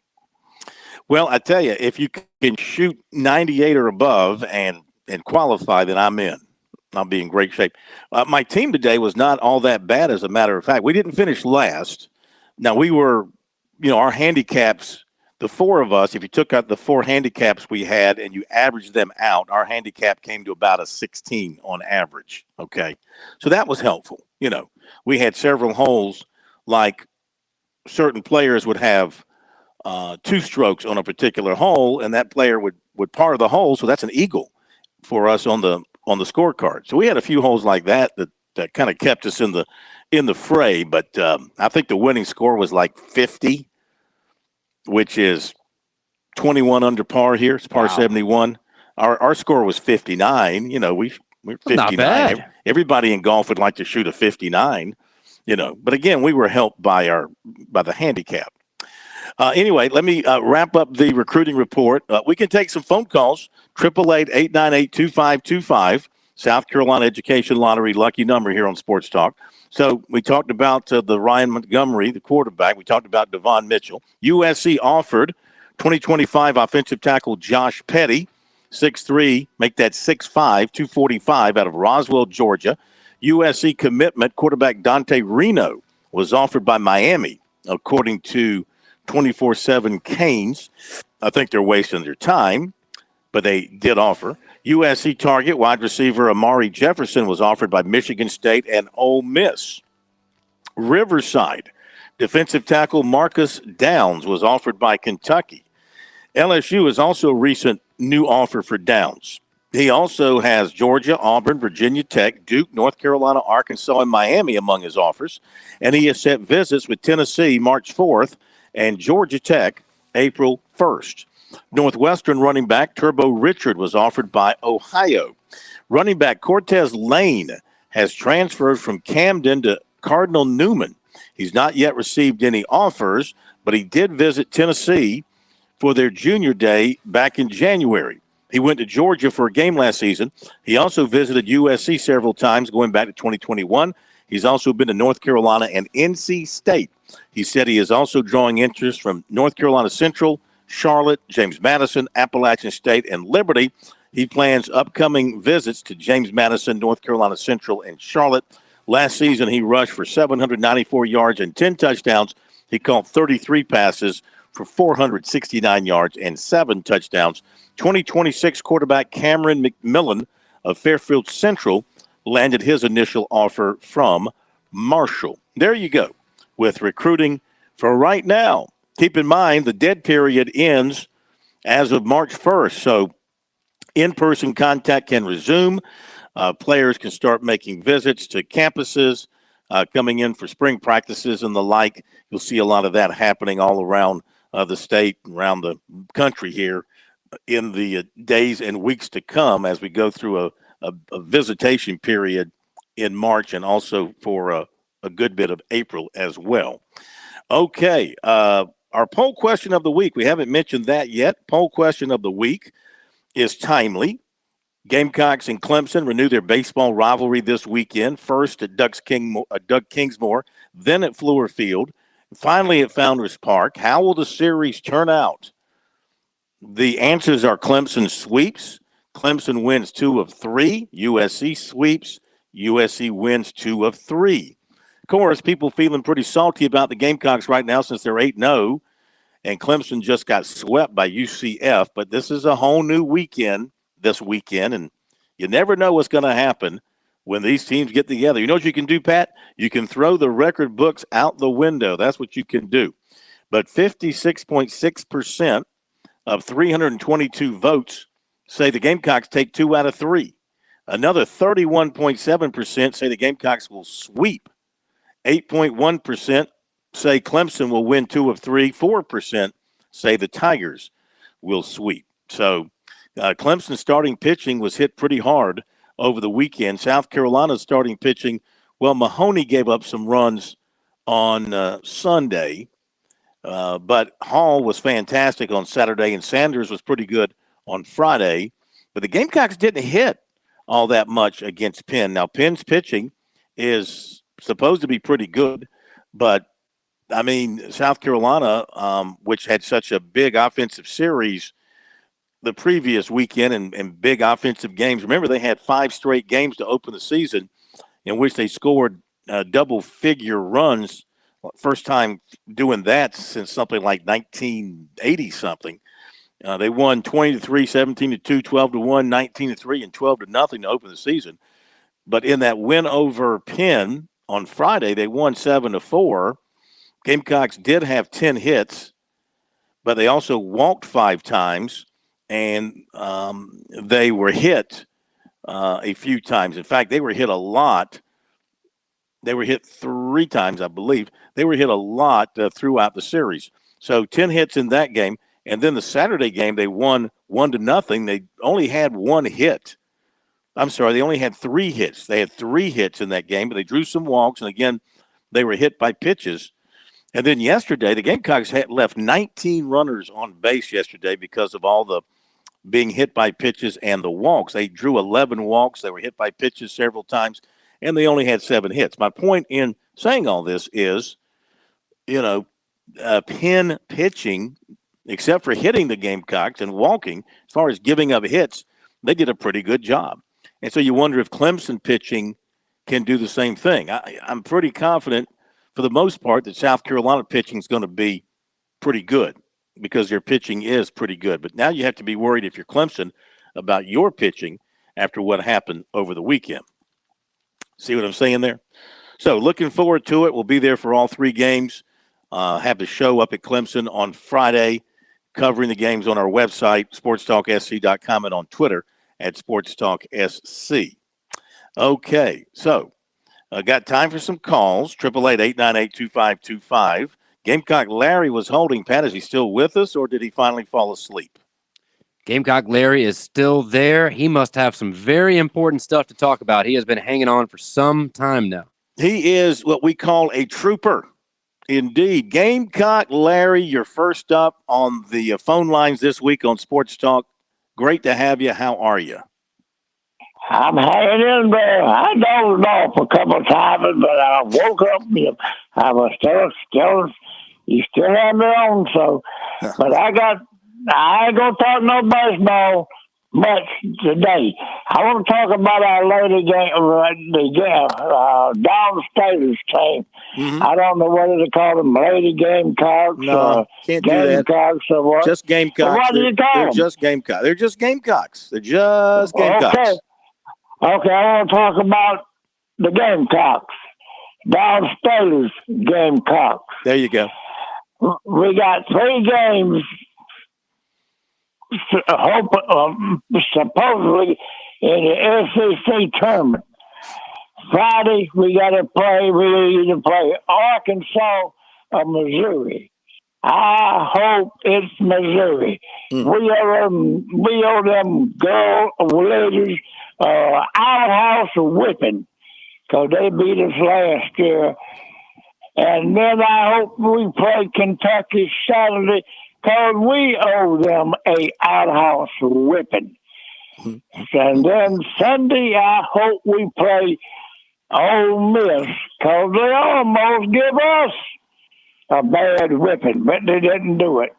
Well, I tell you, if you can shoot 98 or above and qualify, then I'm in. I'll be in great shape. My team today was not all that bad, as a matter of fact. We didn't finish last. Now, we were, our handicaps, the four of us, if you took out the 4 handicaps we had and you averaged them out, our handicap came to about a 16 on average, okay? So that was helpful. We had several holes, like certain players would have 2 strokes on a particular hole, and that player would par the hole, so that's an eagle for us on the scorecard. So we had a few holes like that kind of kept us in the fray, but I think the winning score was like 50, which is 21 under par here. It's par 71. Our score was 59. We're 59. Not bad. Everybody in golf would like to shoot a 59. But again, we were helped by the handicap. Anyway, let me wrap up the recruiting report. We can take some phone calls. 888-898-2525. South Carolina Education Lottery lucky number here on Sports Talk. So we talked about the Ryan Montgomery, the quarterback. We talked about Devon Mitchell. USC offered 2025 offensive tackle Josh Petty, 6'3", make that 6'5", 245 out of Roswell, Georgia. USC commitment quarterback Dante Reno was offered by Miami, according to 24/7 Canes. I think they're wasting their time, but they did offer. USC target wide receiver Amari Jefferson was offered by Michigan State and Ole Miss. Riverside defensive tackle Marcus Downs was offered by Kentucky. LSU is also a recent new offer for Downs. He also has Georgia, Auburn, Virginia Tech, Duke, North Carolina, Arkansas, and Miami among his offers. And he has set visits with Tennessee March 4th and Georgia Tech April 1st. Northwestern running back Turbo Richard was offered by Ohio. Running back Cortez Lane has transferred from Camden to Cardinal Newman. He's not yet received any offers, but he did visit Tennessee for their junior day back in January. He went to Georgia for a game last season. He also visited USC several times going back to 2021. He's also been to North Carolina and NC State. He said he is also drawing interest from North Carolina Central, Charlotte, James Madison, Appalachian State, and Liberty. He plans upcoming visits to James Madison, North Carolina Central, and Charlotte. Last season, he rushed for 794 yards and 10 touchdowns. He caught 33 passes for 469 yards and 7 touchdowns. 2026 quarterback Cameron McMillan of Fairfield Central landed his initial offer from Marshall. There you go with recruiting for right now. Keep in mind the dead period ends as of March 1st, so in-person contact can resume. Players can start making visits to campuses, coming in for spring practices and the like. You'll see a lot of that happening all around the state, around the country here in the days and weeks to come as we go through a visitation period in March and also for a good bit of April as well. Okay, our poll question of the week, we haven't mentioned that yet. Poll question of the week is timely. Gamecocks and Clemson renew their baseball rivalry this weekend, first at Doug Kingsmore, then at Fluor Field, finally at Founders Park. How will the series turn out? The answers are Clemson sweeps. Clemson wins 2 of 3. USC sweeps. USC wins 2 of 3. Of course, people feeling pretty salty about the Gamecocks right now since they're 8-0, and Clemson just got swept by UCF. But this is a whole new weekend this weekend, and you never know what's going to happen when these teams get together. You know what you can do, Pat? You can throw the record books out the window. That's what you can do. But 56.6% of 322 votes say the Gamecocks take 2 out of 3. Another 31.7% say the Gamecocks will sweep. 8.1% say Clemson will win 2 of 3. 4% say the Tigers will sweep. So Clemson's starting pitching was hit pretty hard over the weekend. South Carolina's starting pitching, well, Mahoney gave up some runs on Sunday. But Hall was fantastic on Saturday, and Sanders was pretty good on Friday. But the Gamecocks didn't hit all that much against Penn. Now, Penn's pitching is supposed to be pretty good, but, I mean, South Carolina, which had such a big offensive series the previous weekend and big offensive games. Remember, they had 5 straight games to open the season in which they scored double-figure runs. First time doing that since something like 1980-something. They won 20-3, 17-2, 12-1, 19-3, and 12-0 to open the season. But in that win over Penn on Friday, they won 7-4. Gamecocks did have 10 hits, but they also walked 5 times, and they were hit a few times. In fact, they were hit a lot. They were hit 3 times, I believe. They were hit a lot throughout the series. So 10 hits in that game. And then the Saturday game, they won 1-0. They only had 1 hit. I'm sorry, they only had 3 hits. They had 3 hits in that game, but they drew some walks. And again, they were hit by pitches. And then yesterday, the Gamecocks had left 19 runners on base yesterday because of all the being hit by pitches and the walks. They drew 11 walks. They were hit by pitches several times, and they only had 7 hits. My point in saying all this is, Penn pitching, except for hitting the Gamecocks and walking, as far as giving up hits, they did a pretty good job. And so you wonder if Clemson pitching can do the same thing. I'm pretty confident, for the most part, that South Carolina pitching is going to be pretty good because their pitching is pretty good. But now you have to be worried if you're Clemson about your pitching after what happened over the weekend. See what I'm saying there? So looking forward to it. We'll be there for all 3 games. Have the show up at Clemson on Friday, covering the games on our website, sportstalksc.com, and on Twitter at sportstalksc. Okay, so got time for some calls. 888-898-2525. Gamecock Larry was holding. Pat, is he still with us, or did he finally fall asleep? Gamecock Larry is still there. He must have some very important stuff to talk about. He has been hanging on for some time now. He is what we call a trooper. Indeed. Gamecock Larry, you're first up on the phone lines this week on Sports Talk. Great to have you. How are you? I'm hanging in there. I dozed off a couple of times, but I woke up. I was still, you still have me on, so, but I ain't going to talk no baseball much today. I want to talk about our lady game, Dawn Staley's team. Mm-hmm. I don't know whether to call them Lady Gamecocks No, can't do that. Gamecocks or what. Just Gamecocks. Well, what do you call They're them? just Gamecocks. They're just Gamecocks. They're just Gamecocks. Okay, I want to talk about the Gamecocks. Dawn Staley's Gamecocks. There you go. We got 3 games supposedly in the SEC tournament. Friday, we either play Arkansas or Missouri. I hope it's Missouri. We owe them girl ladies outhouse whipping because they beat us last year. And then I hope we play Kentucky Saturday because we owe them a outhouse whipping. And then Sunday, I hope we play Ole Miss because they almost give us a bad whipping, but they didn't do it.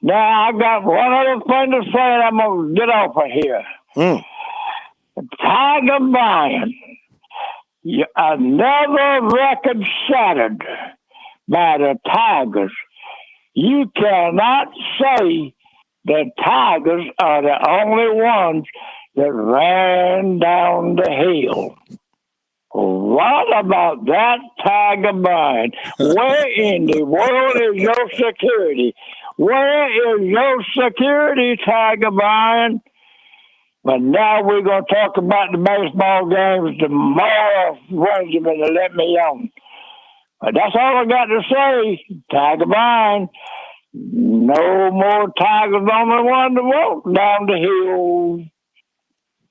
Now, I got one other thing to say, and I'm going to get off of here. Tiger Bryan, another record shattered by the Tigers. You cannot say the Tigers are the only ones that ran down the hill. What about that Tiger Bryan? Where in the world is your security? Where is your security, Tiger Bryan? But now we're going to talk about the baseball games tomorrow. Wednesday, to let me on. But that's all I got to say. Tiger Bryan. No more Tigers on the one to walk down the hill.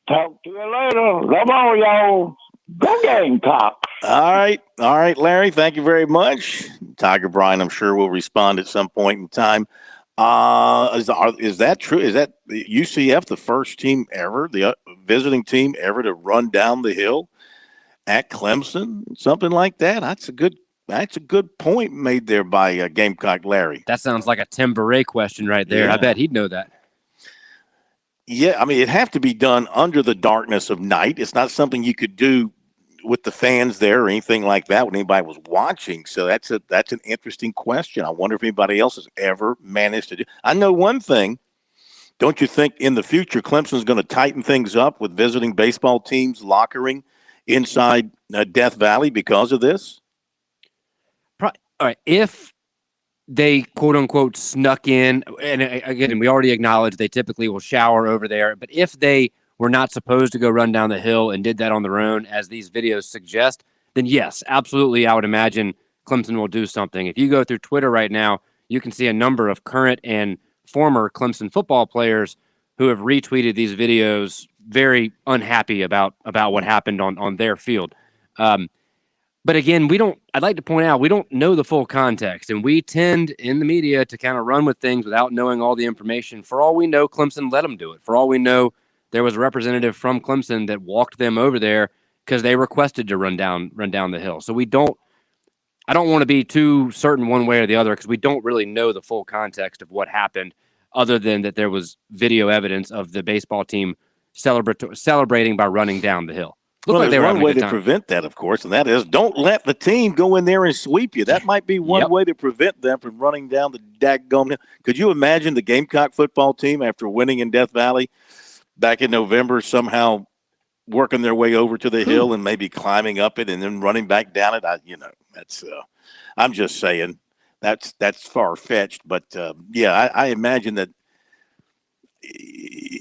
Talk to you later. Come on, y'all. Go Gamecocks. All right, Larry. Thank you very much. Tiger Bryan, I'm sure, will respond at some point in time. Is that true? Is that the UCF the first team ever, the visiting team ever to run down the hill at Clemson? Something like that. That's a good point made there by Gamecock Larry. That sounds like a Tim Beret question right there. Yeah. I bet he'd know that. Yeah, I mean, it'd have to be done under the darkness of night. It's not something you could do with the fans there or anything like that when anybody was watching. So that's an interesting question. I wonder if anybody else has ever managed to do. I know one thing. Don't you think in the future Clemson's going to tighten things up with visiting baseball teams lockering inside Death Valley because of this? All right, if they quote unquote snuck in, and again, we already acknowledge they typically will shower over there, but if they were not supposed to go run down the hill and did that on their own, as these videos suggest, then yes, absolutely, I would imagine Clemson will do something. If you go through Twitter right now, you can see a number of current and former Clemson football players who have retweeted these videos, very unhappy about what happened on their field. But again, I'd like to point out, we don't know the full context, and we tend in the media to kind of run with things without knowing all the information. For all we know, Clemson let them do it. For all we know, there was a representative from Clemson that walked them over there because they requested to run down the hill. So I don't want to be too certain one way or the other because we don't really know the full context of what happened, other than that there was video evidence of the baseball team celebrating by running down the hill. There's one way to prevent that, of course, and that is don't let the team go in there and sweep you. That might be one way to prevent them from running down the daggone hill. Could you imagine the Gamecock football team after winning in Death Valley back in November somehow working their way over to the hill and maybe climbing up it and then running back down it? That's I'm just saying that's far-fetched, but I imagine that.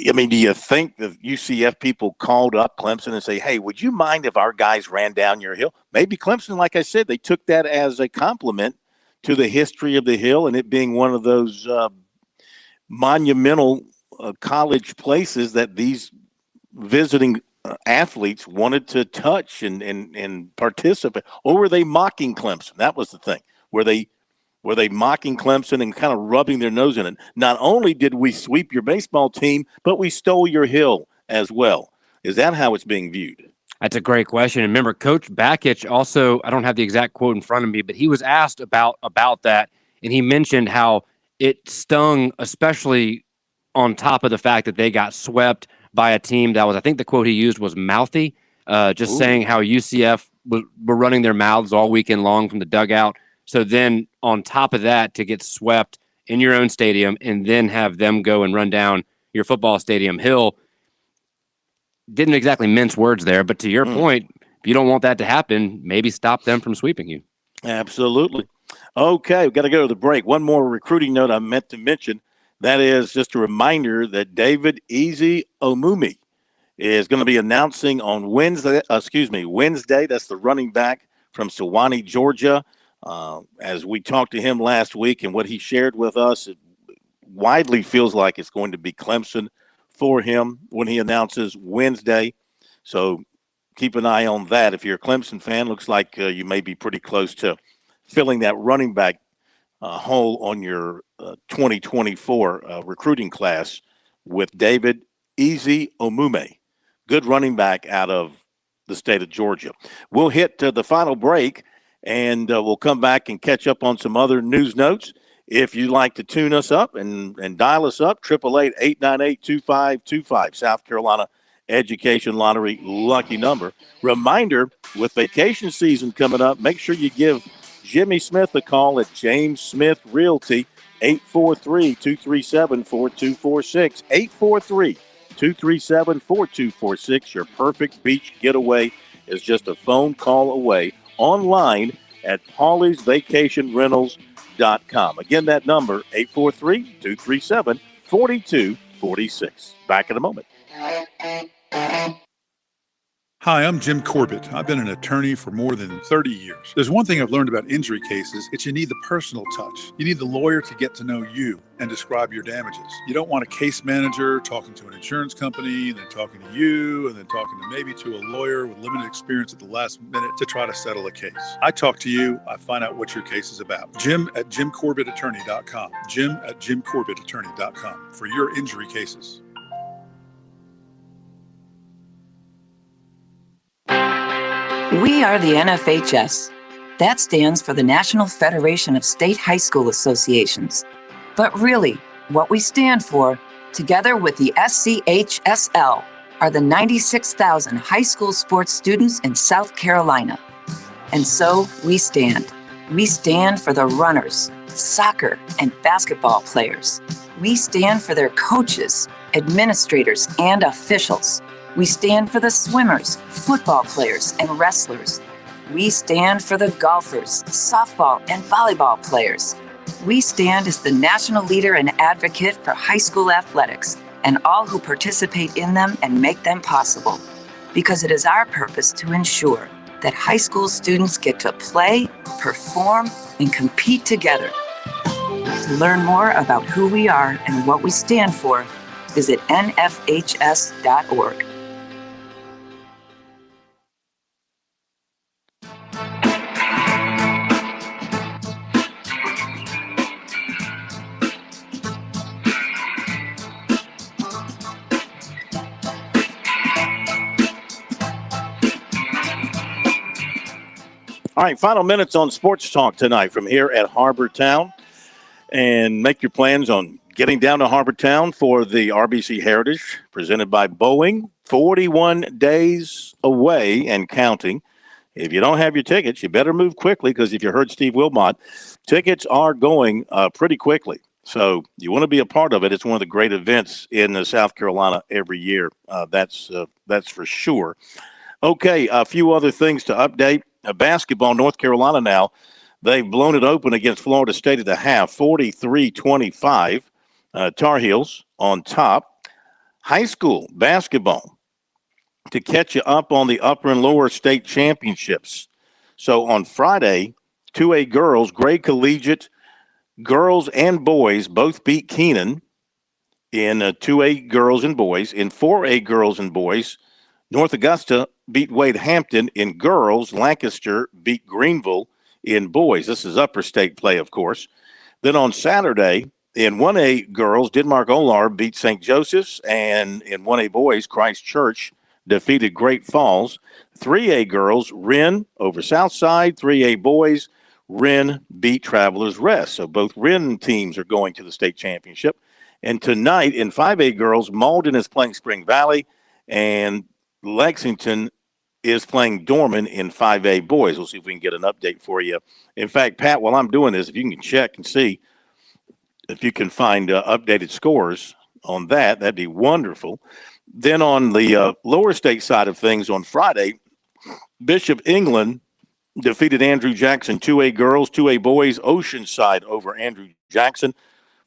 I mean, do you think the UCF people called up Clemson and say, hey, would you mind if our guys ran down your hill? Maybe Clemson, like I said, they took that as a compliment to the history of the hill and it being one of those monumental college places that these visiting athletes wanted to touch and participate, or were they mocking Clemson? That was the thing. Were they mocking Clemson and kind of rubbing their nose in it? Not only did we sweep your baseball team, but we stole your hill as well. Is that how it's being viewed? That's a great question. And remember, Coach Bakich also, I don't have the exact quote in front of me, but he was asked about that, and he mentioned how it stung, especially on top of the fact that they got swept by a team that was, I think the quote he used was mouthy, just saying how UCF were running their mouths all weekend long from the dugout. So then on top of that, to get swept in your own stadium and then have them go and run down your football stadium hill, didn't exactly mince words there, but to your point, if you don't want that to happen, maybe stop them from sweeping you. Absolutely. Okay, we've got to go to the break. One more recruiting note I meant to mention. That is just a reminder that David Easy Omumi is going to be announcing on Wednesday. That's the running back from Sewanee, Georgia. As we talked to him last week and what he shared with us, it widely feels like it's going to be Clemson for him when he announces Wednesday. So keep an eye on that. If you're a Clemson fan, looks like you may be pretty close to filling that running back hole on your 2024 recruiting class with David Easy Omume, good running back out of the state of Georgia. We'll hit the final break, and we'll come back and catch up on some other news notes. If you'd like to tune us up and dial us up, 888-898-2525, South Carolina Education Lottery lucky number. Reminder, with vacation season coming up, make sure you give Jimmy Smith a call at James Smith Realty, 843-237-4246, 843-237-4246. Your perfect beach getaway is just a phone call away online at Paulie'sVacationRentals.com. Again, that number, 843-237-4246. Back in a moment. Hi, I'm Jim Corbett. I've been an attorney for more than 30 years. There's one thing I've learned about injury cases. It's you need the personal touch. You need the lawyer to get to know you and describe your damages. You don't want a case manager talking to an insurance company and then talking to you and then talking to maybe to a lawyer with limited experience at the last minute to try to settle a case. I talk to you. I find out what your case is about. Jim at JimCorbettAttorney.com. Jim at JimCorbettAttorney.com for your injury cases. We are the NFHS. That stands for the National Federation of State High School Associations. But really, what we stand for, together with the SCHSL, are the 96,000 high school sports students in South Carolina. And so we stand. We stand for the runners, soccer and basketball players. We stand for their coaches, administrators, and officials. We stand for the swimmers, football players, and wrestlers. We stand for the golfers, softball, and volleyball players. We stand as the national leader and advocate for high school athletics and all who participate in them and make them possible. Because it is our purpose to ensure that high school students get to play, perform, and compete together. To learn more about who we are and what we stand for, visit nfhs.org. All right, final minutes on Sports Talk tonight from here at Harbor Town. And make your plans on getting down to Harbor Town for the RBC Heritage presented by Boeing. 41 days away and counting. If you don't have your tickets, you better move quickly because if you heard Steve Wilmot, tickets are going pretty quickly. So you want to be a part of it. It's one of the great events in South Carolina every year. That's for sure. Okay, a few other things to update. Basketball, North Carolina now, they've blown it open against Florida State at the half, 43-25. Tar Heels on top. High school basketball to catch you up on the upper and lower state championships. So on Friday, 2A girls, Gray Collegiate, girls and boys both beat Keenan in 2A girls and boys. In 4A girls and boys, North Augusta beat Wade Hampton. In girls, Lancaster beat Greenville. In boys, this is upper state play, of course. Then on Saturday, in 1A girls, Denmark Olar beat St. Joseph's. And in 1A boys, Christ Church defeated Great Falls. 3A girls, Wren over Southside. 3A boys, Wren beat Travelers Rest. So both Wren teams are going to the state championship. And tonight in 5A girls, Malden is playing Spring Valley, and Lexington is playing Dorman in 5A boys. We'll see if we can get an update for you. In fact, Pat, while I'm doing this, if you can check and see if you can find updated scores on that, that'd be wonderful. Then on the lower state side of things on Friday, Bishop England defeated Andrew Jackson. 2A girls, 2A boys, Oceanside over Andrew Jackson.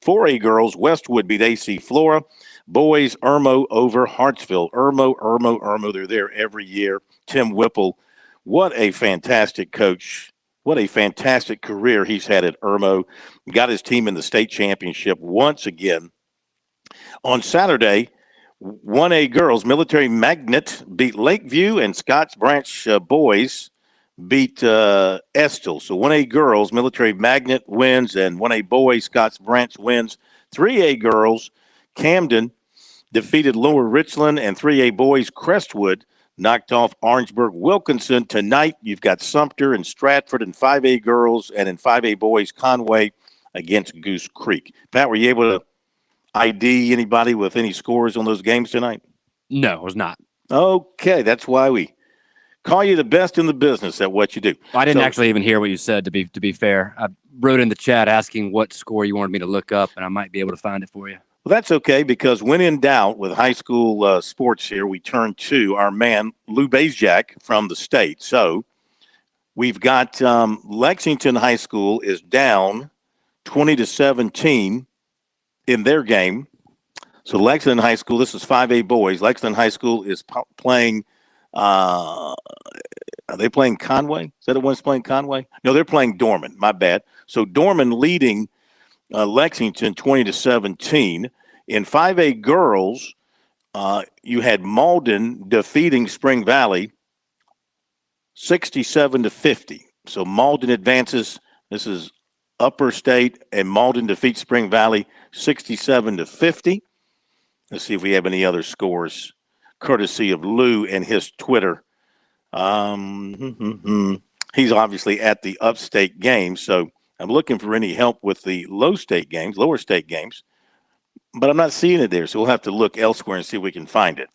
4A girls, Westwood beat AC Flora. Boys, Irmo over Hartsville. Irmo, they're there every year. Tim Whipple, what a fantastic coach. What a fantastic career he's had at Irmo. Got his team in the state championship once again. On Saturday, 1A girls, Military Magnet beat Lakeview, and Scotts Branch boys beat Estill. So 1A girls, Military Magnet wins, and 1A boys, Scotts Branch wins. 3A girls, Camden defeated Lower Richland, and 3A boys, Crestwood knocked off Orangeburg Wilkinson. Tonight, you've got Sumter and Stratford in 5A girls, and in 5A boys, Conway against Goose Creek. Pat, were you able to ID anybody with any scores on those games tonight? No, it was not. Okay, that's why we call you the best in the business at what you do. I didn't actually even hear what you said, to be fair. I wrote in the chat asking what score you wanted me to look up, and I might be able to find it for you. Well, that's okay, because when in doubt with high school sports here, we turn to our man, Lou Bazjak from the state. So we've got Lexington High School is down 20-17 in their game. So Lexington High School, this is 5A boys. Lexington High School is playing are they playing Conway? Is that the one's playing Conway? No, they're playing Dorman. My bad. So Dorman leading Lexington 20-17. In 5A girls, you had Malden defeating Spring Valley 67-50. So Malden advances. This is upper state, and Malden defeats Spring Valley 67-50. Let's see if we have any other scores, courtesy of Lou and his Twitter. He's obviously at the upstate game, so I'm looking for any help with the lower state games, but I'm not seeing it there, so we'll have to look elsewhere and see if we can find it.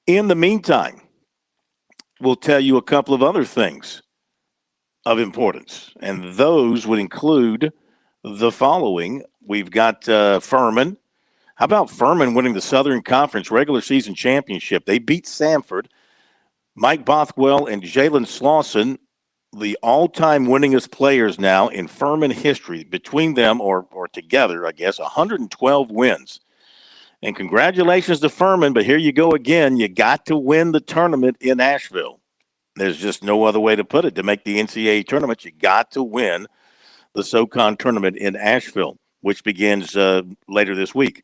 In the meantime, we'll tell you a couple of other things of importance, and those would include the following. We've got Furman. How about Furman winning the Southern Conference regular season championship? They beat Samford. Mike Bothwell and Jalen Slauson, the all-time winningest players now in Furman history. Between them, or together, I guess, 112 wins. And congratulations to Furman, but here you go again. You got to win the tournament in Asheville. There's just no other way to put it. To make the NCAA tournament, you got to win the SoCon tournament in Asheville, which begins later this week.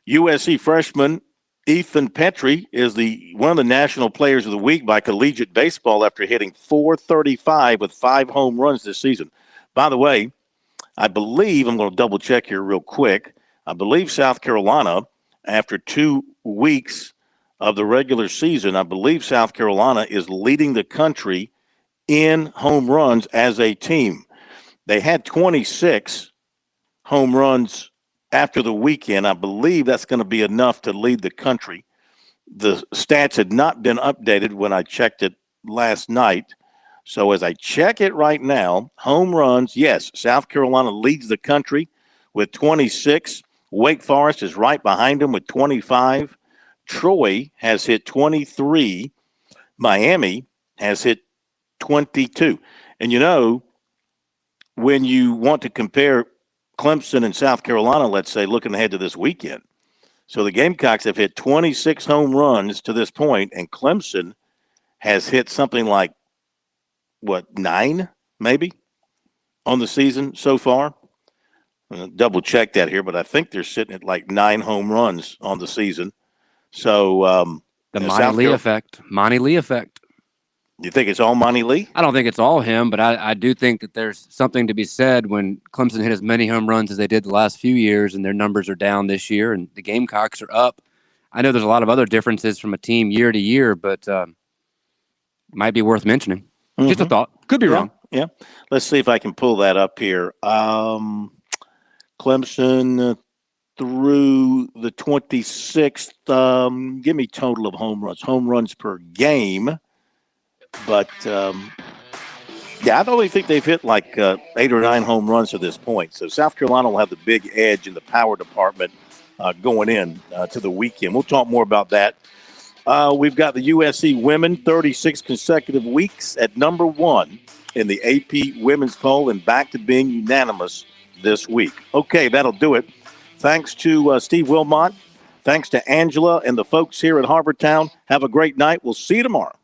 USC freshman Ethan Petrie is one of the national players of the week by collegiate baseball after hitting .435 with 5 home runs this season. By the way, I believe, I'm going to double check here real quick, I believe South Carolina, after 2 weeks of the regular season, I believe South Carolina is leading the country in home runs as a team. They had 26 home runs after the weekend. I believe that's going to be enough to lead the country. The stats had not been updated when I checked it last night. So as I check it right now, home runs, yes, South Carolina leads the country with 26. Wake Forest is right behind them with 25. Troy has hit 23. Miami has hit 22. And you know, when you want to compare Clemson and South Carolina, let's say, looking ahead to this weekend. So the Gamecocks have hit 26 home runs to this point, and Clemson has hit something like, 9 maybe on the season so far. Double check that here, but I think they're sitting at like 9 home runs on the season. So the Monty Lee effect. Monty Lee effect. You think it's all Monty Lee? I don't think it's all him, but I do think that there's something to be said when Clemson hit as many home runs as they did the last few years, and their numbers are down this year, and the Gamecocks are up. I know there's a lot of other differences from a team year to year, but might be worth mentioning. Mm-hmm. Just a thought. Could be wrong. Yeah. Let's see if I can pull that up here. Clemson through the 26th. Give me total of home runs per game. But, I only think they've hit like 8 or 9 home runs to this point. So South Carolina will have the big edge in the power department going in to the weekend. We'll talk more about that. We've got the USC women 36 consecutive weeks at number 1 in the AP women's poll and back to being unanimous this week. Okay, that'll do it. Thanks to Steve Wilmot. Thanks to Angela and the folks here at Harbortown. Have a great night. We'll see you tomorrow.